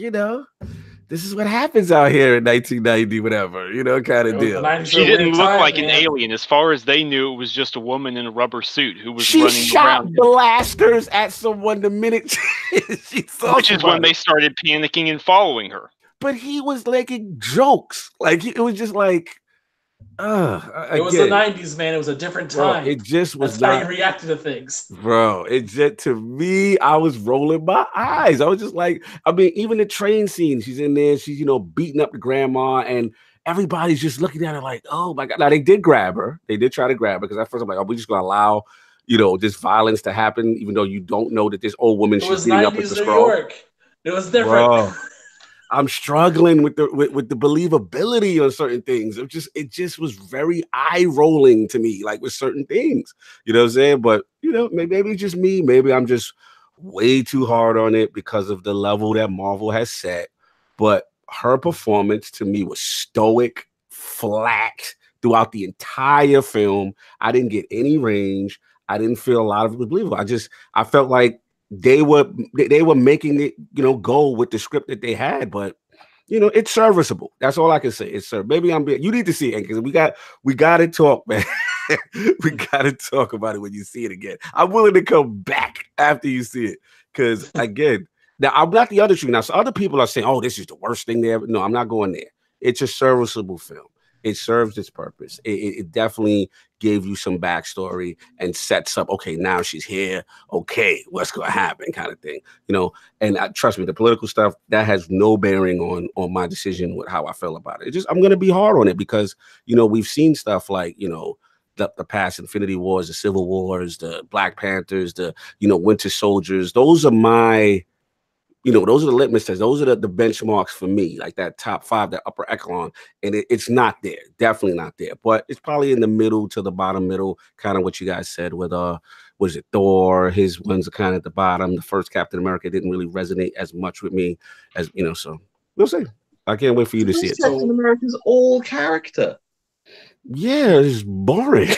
this is what happens out here in 1990, whatever, kind of deal. She didn't look like an alien. As far as they knew, it was just a woman in a rubber suit who was running shot around. Blasters at someone the minute she saw Which is when they started panicking and following her. But he was making jokes. Like, it was just like, it was the 90s, man. It was a different time. Bro, it just was That's how you reacted to things. Bro, it just, to me, I was rolling my eyes. I was just like, I mean, even the train scene, she's in there, she's, beating up the grandma, and everybody's just looking at her like, oh my God. Now, they did grab her. They did try to grab her, because at first I'm like, are we just going to allow, this violence to happen, even though you don't know that this old woman she's beating up with the scroll? York. It was different. Bro, I'm struggling with the believability on certain things. It just was very eye rolling to me, like with certain things. You know what I'm saying? But maybe it's just me. Maybe I'm just way too hard on it because of the level that Marvel has set. But her performance to me was stoic, flat throughout the entire film. I didn't get any range. I didn't feel a lot of it was believable. I felt like they were making it, go with the script that they had, but it's serviceable. That's all I can say. It's maybe you need to see it, because we got to talk, man. We got to talk about it when you see it again. I'm willing to come back after you see it, because again, now I'm not the other two. Now, so other people are saying, oh, this is the worst thing they ever. No, I'm not going there. It's a serviceable film. It serves its purpose. It definitely gave you some backstory and sets up, okay, now she's here. Okay, what's going to happen kind of thing, and trust me, the political stuff, that has no bearing on my decision with how I feel about it. I'm going to be hard on it because, we've seen stuff like, the past Infinity Wars, the Civil Wars, the Black Panthers, the, Winter Soldiers. Those are my... those are the litmus tests. Those are the benchmarks for me, like that top 5, that upper echelon. And it's not there. Definitely not there. But it's probably in the middle to the bottom middle, kind of what you guys said with, was it Thor? His ones are kind of at the bottom. The first Captain America didn't really resonate as much with me as, so we'll see. I can't wait for you to see it. Captain America's all character. Yeah, it's boring.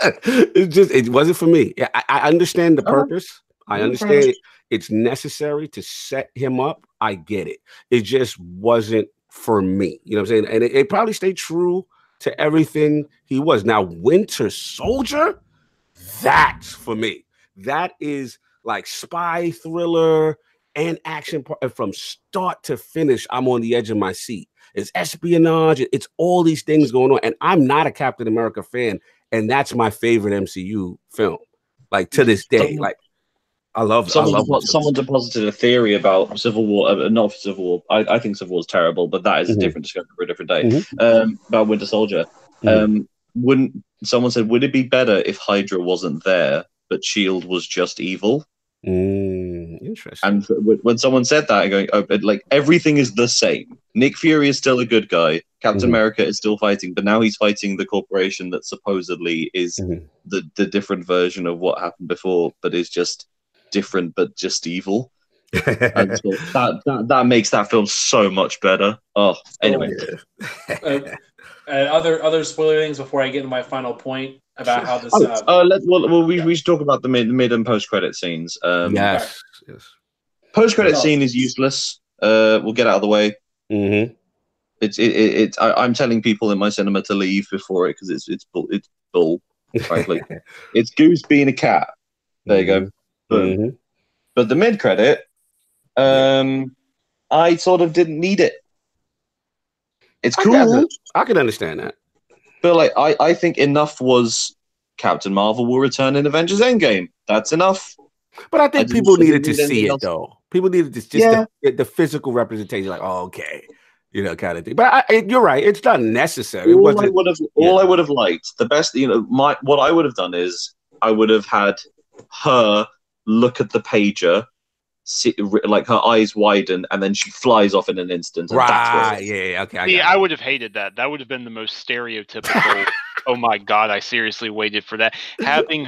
It wasn't for me. I understand the purpose. I understand it's necessary to set him up. I get it. It just wasn't for me. You know what I'm saying? And it probably stayed true to everything he was. Now, Winter Soldier, that's for me. That is like spy thriller and action from start to finish. I'm on the edge of my seat. It's espionage. It's all these things going on. And I'm not a Captain America fan. And that's my favorite MCU film. Like, to this day, like, I love. Someone deposited a theory about Civil War, not Civil War. I think Civil War is terrible, but that is a different discussion for a different day. About Winter Soldier. Someone said, would it be better if Hydra wasn't there, but S.H.I.E.L.D. was just evil? Interesting. And when someone said that, I go, like, everything is the same. Nick Fury is still a good guy. Captain America is still fighting, but now he's fighting the corporation that supposedly is the different version of what happened before, but is just different, but just evil. And so that makes that film so much better. Oh, anyway. Other spoiler things before I get to my final point about how this. We should talk about the mid and post credit scenes. Yes. Post credit scene is useless. We'll get out of the way. Mm-hmm. I'm telling people in my cinema to leave before it because it's bull. Frankly, it's Goose being a cat. There you go. But the mid credit, I sort of didn't need it. It's cool. I can understand that. But like, I think enough was Captain Marvel will return in Avengers Endgame. That's enough. But I think people needed to see it though. People needed to just the physical representation, like, oh, okay. Kind of thing. But you're right; it's not necessary. All I would have liked, the best, what I would have done is I would have had her look at the pager, like her eyes widen, and then she flies off in an instant. Right? Yeah. Okay. I would have hated that. That would have been the most stereotypical. Oh my god! I seriously waited for that. Having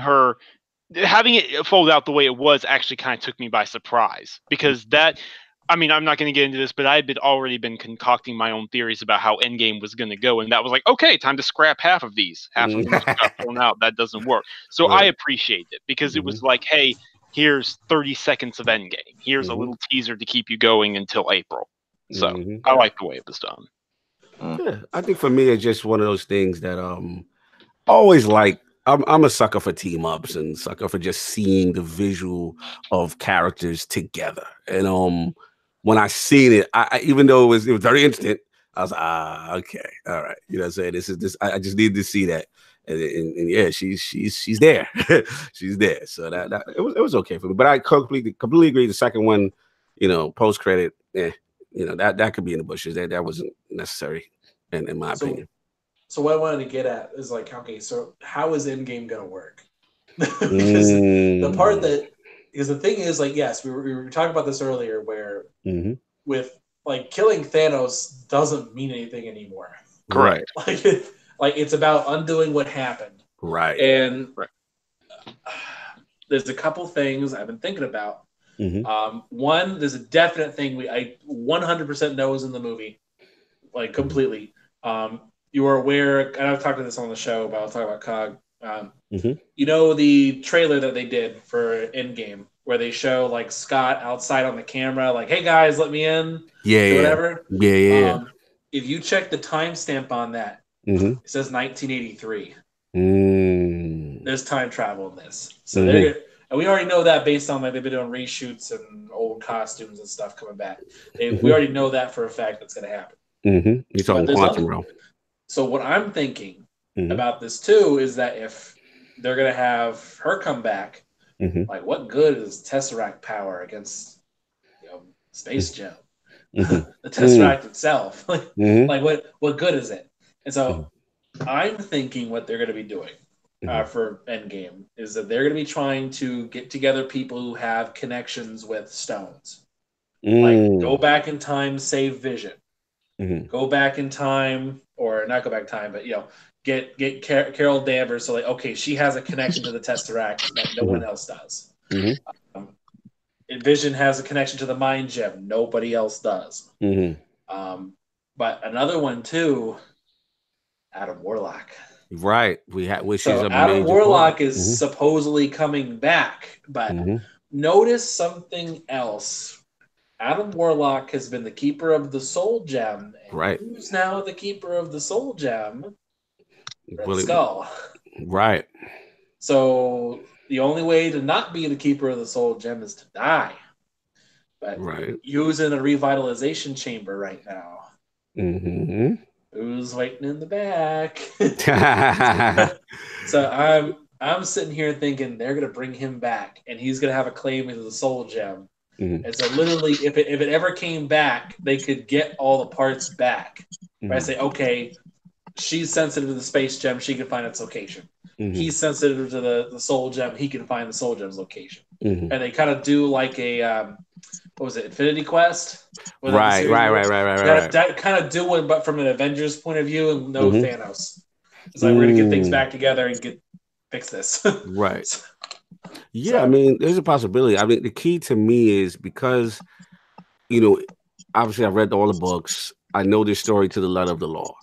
it fold out the way it was actually kind of took me by surprise because that. I mean, I'm not going to get into this, but I had already been concocting my own theories about how Endgame was going to go, and that was like, okay, time to scrap half of these. Half of them got thrown out. That doesn't work. So I appreciate it because it was like, hey, here's 30 seconds of Endgame. Here's a little teaser to keep you going until April. So I like the way it was done. Yeah, I think for me, it's just one of those things that always like. I'm a sucker for team ups and sucker for just seeing the visual of characters together. And when I seen it, I even though it was very instant, I was okay, all right. You know what I'm saying? I just needed to see that. And yeah, she's there. She's there. So that it was okay for me. But I completely agree. The second one, post credit, that could be in the bushes. That wasn't necessary in my opinion. So what I wanted to get at is like, okay, so how is Endgame gonna work? Because the thing is, like, yes, we were talking about this earlier, where with like killing Thanos doesn't mean anything anymore. Correct. Like it's about undoing what happened. Right. And there's a couple things I've been thinking about. One, there's a definite thing I 100% know is in the movie, like completely. You are aware, and I've talked to this on the show, but I'll talk about COG. The trailer that they did for Endgame, where they show like Scott outside on the camera, like, "Hey guys, let me in." Whatever. Yeah. If you check the timestamp on that, it says 1983. There's time travel in this, so and we already know that based on like they've been doing reshoots and old costumes and stuff coming back. We already know that for a fact that's going to happen. You're talking quantum realm. So what I'm thinking about this too is that if they're gonna have her come back, like what good is Tesseract power against Space Gem? The Tesseract itself, like what good is it? And so I'm thinking what they're gonna be doing for Endgame is that they're gonna be trying to get together people who have connections with stones, like go back in time, save Vision. Go back in time, or not go back in time, but get Carol Danvers. So like, okay, she has a connection to the Tesseract that no one else does. Vision has a connection to the Mind Gem, nobody else does. But another one too, Adam Warlock. Right, Adam Warlock is supposedly coming back, but notice something else. Adam Warlock has been the keeper of the Soul Gem. Right. Who's now the keeper of the Soul Gem? Red Skull. Right. So the only way to not be the keeper of the Soul Gem is to die. But using a revitalization chamber right now. Who's waiting in the back? So I'm sitting here thinking they're gonna bring him back, and he's gonna have a claim to the Soul Gem. And so literally, if it ever came back, they could get all the parts back. I say, okay, she's sensitive to the Space Gem, she can find its location. He's sensitive to the Soul Gem, he can find the Soul Gem's location. And they kind of do like a what was it, Infinity Quest? Right. That kind of doing, but from an Avengers point of view, and no Thanos. It's like we're gonna get things back together and fix this. Right. Yeah, I mean, there's a possibility. I mean, the key to me is because, obviously I read all the books. I know this story to the letter of the law.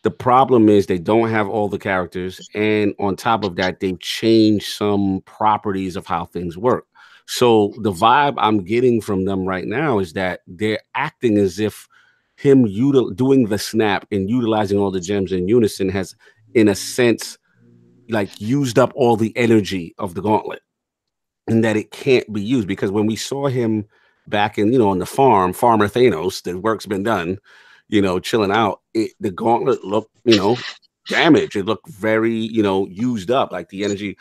The problem is they don't have all the characters, and on top of that, they've changed some properties of how things work. So the vibe I'm getting from them right now is that they're acting as if him doing the snap and utilizing all the gems in unison has, in a sense, like used up all the energy of the gauntlet, and that it can't be used. Because when we saw him back in, on the farm, Farmer Thanos, the work's been done, chilling out, the gauntlet looked, damaged. It looked very, used up, like the energy,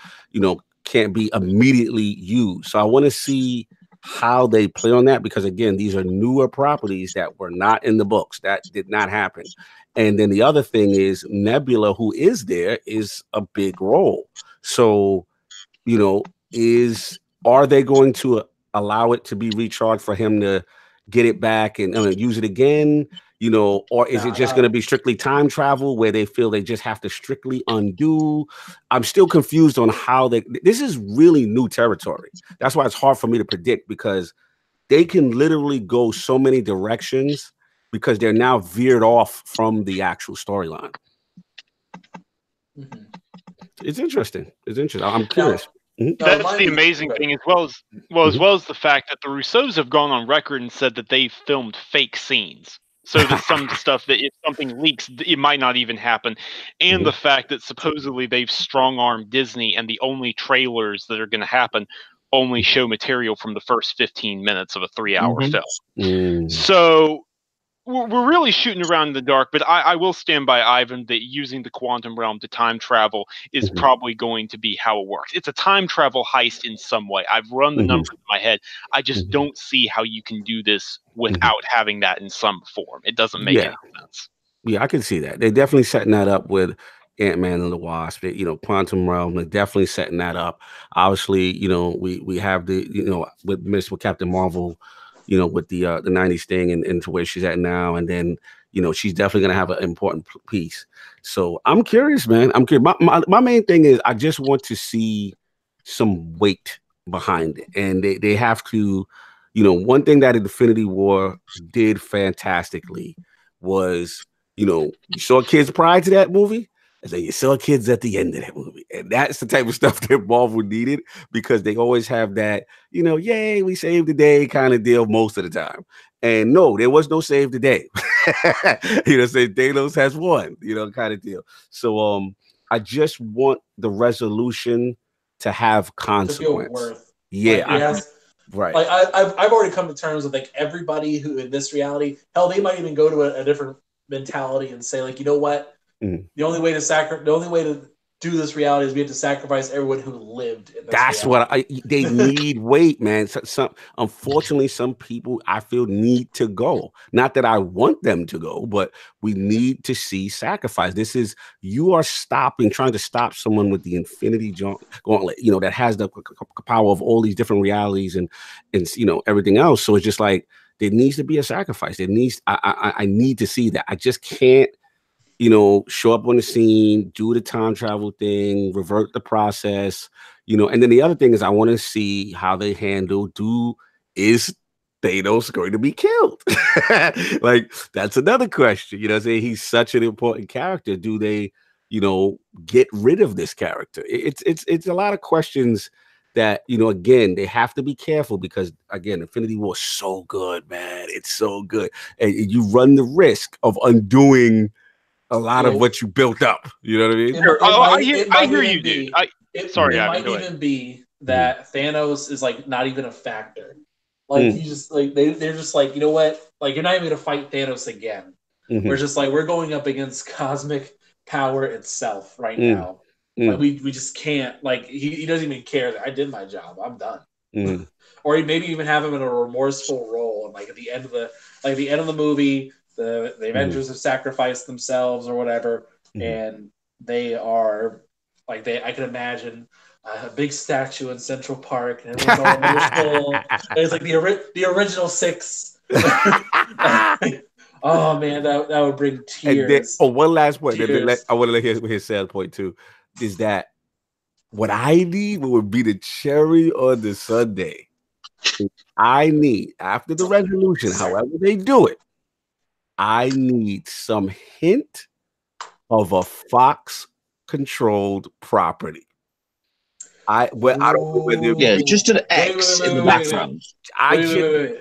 can't be immediately used. So I want to see how they play on that, because again, these are newer properties that were not in the books. That did not happen. And then the other thing is Nebula, who is there, is a big role. So, are they going to allow it to be recharged for him to get it back and use it again? Or is it just going to be strictly time travel where they feel they just have to strictly undo? I'm still confused on how this is really new territory. That's why it's hard for me to predict, because they can literally go so many directions because they're now veered off from the actual storyline. Mm-hmm. It's interesting. I'm curious. That's the amazing thing, as well as the fact that the Russos have gone on record and said that they filmed fake scenes. So that some stuff, that if something leaks, it might not even happen. And the fact that supposedly they've strong-armed Disney, and the only trailers that are going to happen only show material from the first 15 minutes of a 3-hour film. So we're really shooting around in the dark, but I will stand by Ivan that using the quantum realm to time travel is probably going to be how it works. It's a time travel heist in some way. I've run the numbers in my head. I just don't see how you can do this without having that in some form. It doesn't make any sense. Yeah, I can see that. They're definitely setting that up with Ant-Man and the Wasp. Quantum realm, they're definitely setting that up. Obviously, we have the, with Captain Marvel, with the 90s thing and to where she's at now. And then, she's definitely going to have an important piece. So I'm curious, man. I'm curious. My main thing is I just want to see some weight behind it. And they have to, one thing that Infinity War did fantastically was, you saw kids prior to that movie, and then you saw kids at the end of that movie. And that's the type of stuff that Marvel needed, because they always have that, yay, we saved the day kind of deal most of the time. And no, there was no save the day. Say Thanos has won, kind of deal. So I just want the resolution to have consequence. Right. Like I've already come to terms with like everybody who in this reality, hell, they might even go to a different mentality and say, like, you know what? The only way to do this reality is we have to sacrifice everyone who lived in this That's reality. what they need. Weight, man. Unfortunately, some people I feel need to go. Not that I want them to go, but we need to see sacrifice. You are trying to stop someone with the Infinity Gauntlet, that has the power of all these different realities and everything else. So it's just like there needs to be a sacrifice. I need to see that. I just can't, show up on the scene, do the time travel thing, revert the process, and then the other thing is I want to see how they handle, is Thanos going to be killed? Like, that's another question, he's such an important character. Do they, get rid of this character? It's a lot of questions that, again, they have to be careful, because again, Infinity War is so good, man. It's so good. And you run the risk of undoing a lot of what you built up. You know what I mean? I hear you, dude. It might even be that Thanos is like not even a factor. Like you just like they're just like, you know what? Like, you're not even gonna fight Thanos again. We're just like, we're going up against cosmic power itself right now. Like we just can't. Like he doesn't even care that I did my job. I'm done. Or maybe even have him in a remorseful role, and like at the end of the movie, the Avengers have sacrificed themselves or whatever, and they are like I can imagine a big statue in Central Park, and everyone's all emotional. It's like the original 6. Oh man, that would bring tears. Then, one last point. Tears. I want to let his sad point too. Is that what I need? What would be the cherry on the sundae? I need, after the resolution, however they do it, I need some hint of a Fox-controlled property. I don't know whether just an X in the background. I need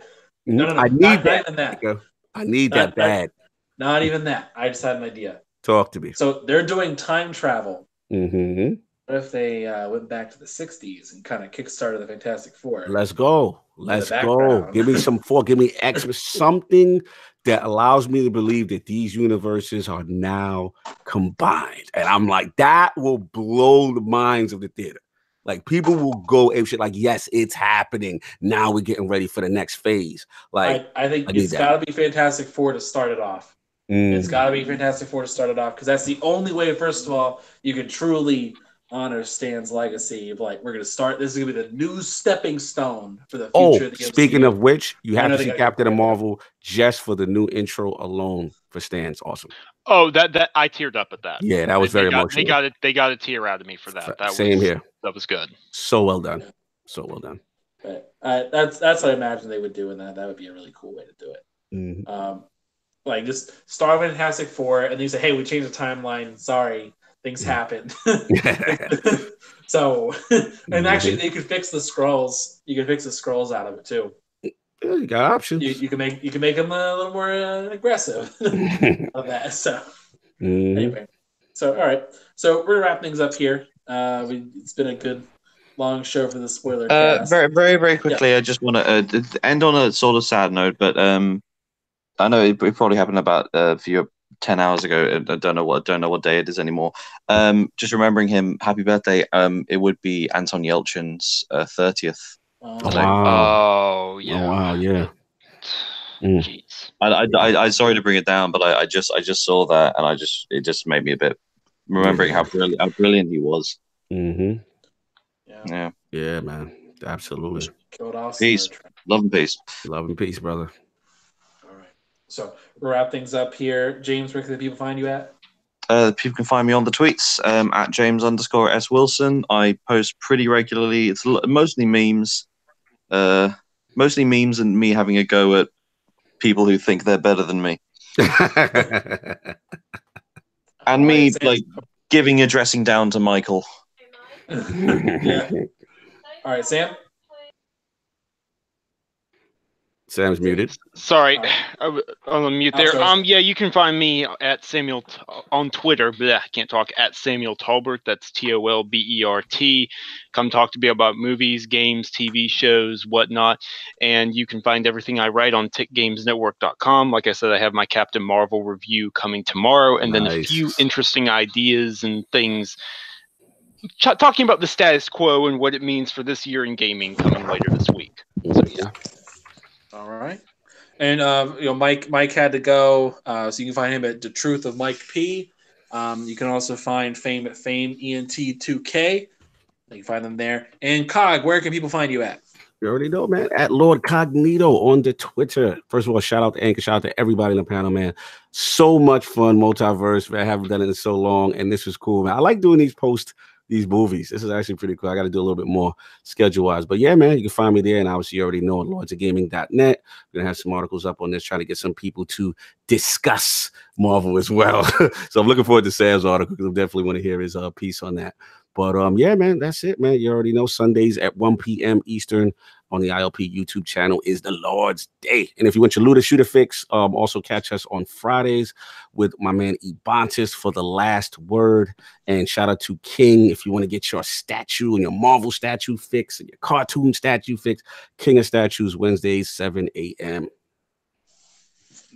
that. I need that bad. Not even that. I just had an idea. Talk to me. So they're doing time travel. Mm-hmm. What if they went back to the 60s and kind of kickstarted the Fantastic Four? Let's go. Let's go. Give me some give me extra something that allows me to believe that these universes are now combined. And I'm like, that will blow the minds of the theater. Like, people will go and shit like, yes, it's happening. Now we're getting ready for the next phase. Like, I think it's got to be Fantastic Four to start it off. It's got to be Fantastic Four to start it off, because that's the only way, first of all, you can truly honor Stan's legacy of, like, we're going to start. This is going to be the new stepping stone for the future. Oh, speaking of which, you have to see Captain Marvel just for the new intro alone for Stan's awesome. Oh, that I teared up at that. Yeah, that was very emotional. They got a tear out of me for that. Same here. That was good. So well done. So well done. But, that's what I imagine they would do, and that would be a really cool way to do it. Mm-hmm. Like, just start with Fantastic Four, and then you say, "Hey, we changed the timeline. Sorry, things happened." So, and actually, you could fix the scrolls. You can fix the scrolls out of it too. Yeah, you got options. You can make them a little more aggressive on that. So, anyway, so all right, so we're gonna wrap things up here. It's been a good long show for the spoiler cast. Very, very, very quickly, I just want to end on a sort of sad note, but I know it probably happened about a few 10 hours ago. I don't know what day it is anymore. Just remembering him, happy birthday. It would be Anton Yelchin's 30th. Oh yeah. Oh wow, yeah. Jeez. I sorry to bring it down, but I just saw that, and it just made me a bit remembering how brilliant he was. Mm-hmm. Yeah, man, absolutely. Peace, love and peace, brother. All right, so we'll wrap things up here. James, where can the people find you at? People can find me on the tweets at James_S Wilson. I post pretty regularly. It's mostly memes, and me having a go at people who think they're better than me, and me like giving a dressing down to Michael. Yeah. All right, Sam. Sam's muted. Sorry, I'm on mute there. Yeah, you can find me at Samuel on Twitter. I can't talk at Samuel Tolbert. That's TOLBERT. Come talk to me about movies, games, TV shows, whatnot. And you can find everything I write on TickGamesNetwork.com. Like I said, I have my Captain Marvel review coming tomorrow, and then a few interesting ideas and things talking about the status quo and what it means for this year in gaming coming later this week. So yeah. All right, and Mike had to go, so you can find him at The Truth of Mike P. You can also find Fame at Fame ENT2K. You can find them there. And Cog, where can people find you at? You already know, man. At Lord Cognito on the Twitter. First of all, shout out to Anchor, shout out to everybody in the panel, man. So much fun, Multiverse. Man, I haven't done it in so long, and this was cool, man. I like doing these posts. These movies. This is actually pretty cool. I got to do a little bit more schedule-wise. But yeah, man, you can find me there. And obviously, you already know at lordsofgaming.net. We're going to have some articles up on this, trying to get some people to discuss Marvel as well. So I'm looking forward to Sam's article, because I definitely want to hear his piece on that. But yeah, man, that's it, man. You already know Sundays at 1 p.m. Eastern on the ILP YouTube channel is the Lord's Day. And if you want your looter shooter fix, also catch us on Fridays with my man Ebontis for the last word. And shout out to King if you want to get your statue and your Marvel statue fix and your cartoon statue fix. King of Statues, Wednesdays, 7 a.m.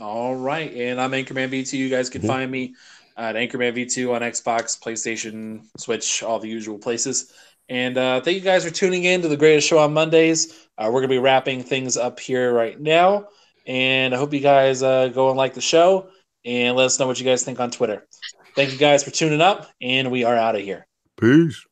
All right. And I'm Anchorman V2. You guys can find me at Anchorman V2 on Xbox, PlayStation, Switch, all the usual places. And thank you guys for tuning in to the greatest show on Mondays. We're going to be wrapping things up here right now. And I hope you guys go and like the show and let us know what you guys think on Twitter. Thank you guys for tuning up, and we are out of here. Peace.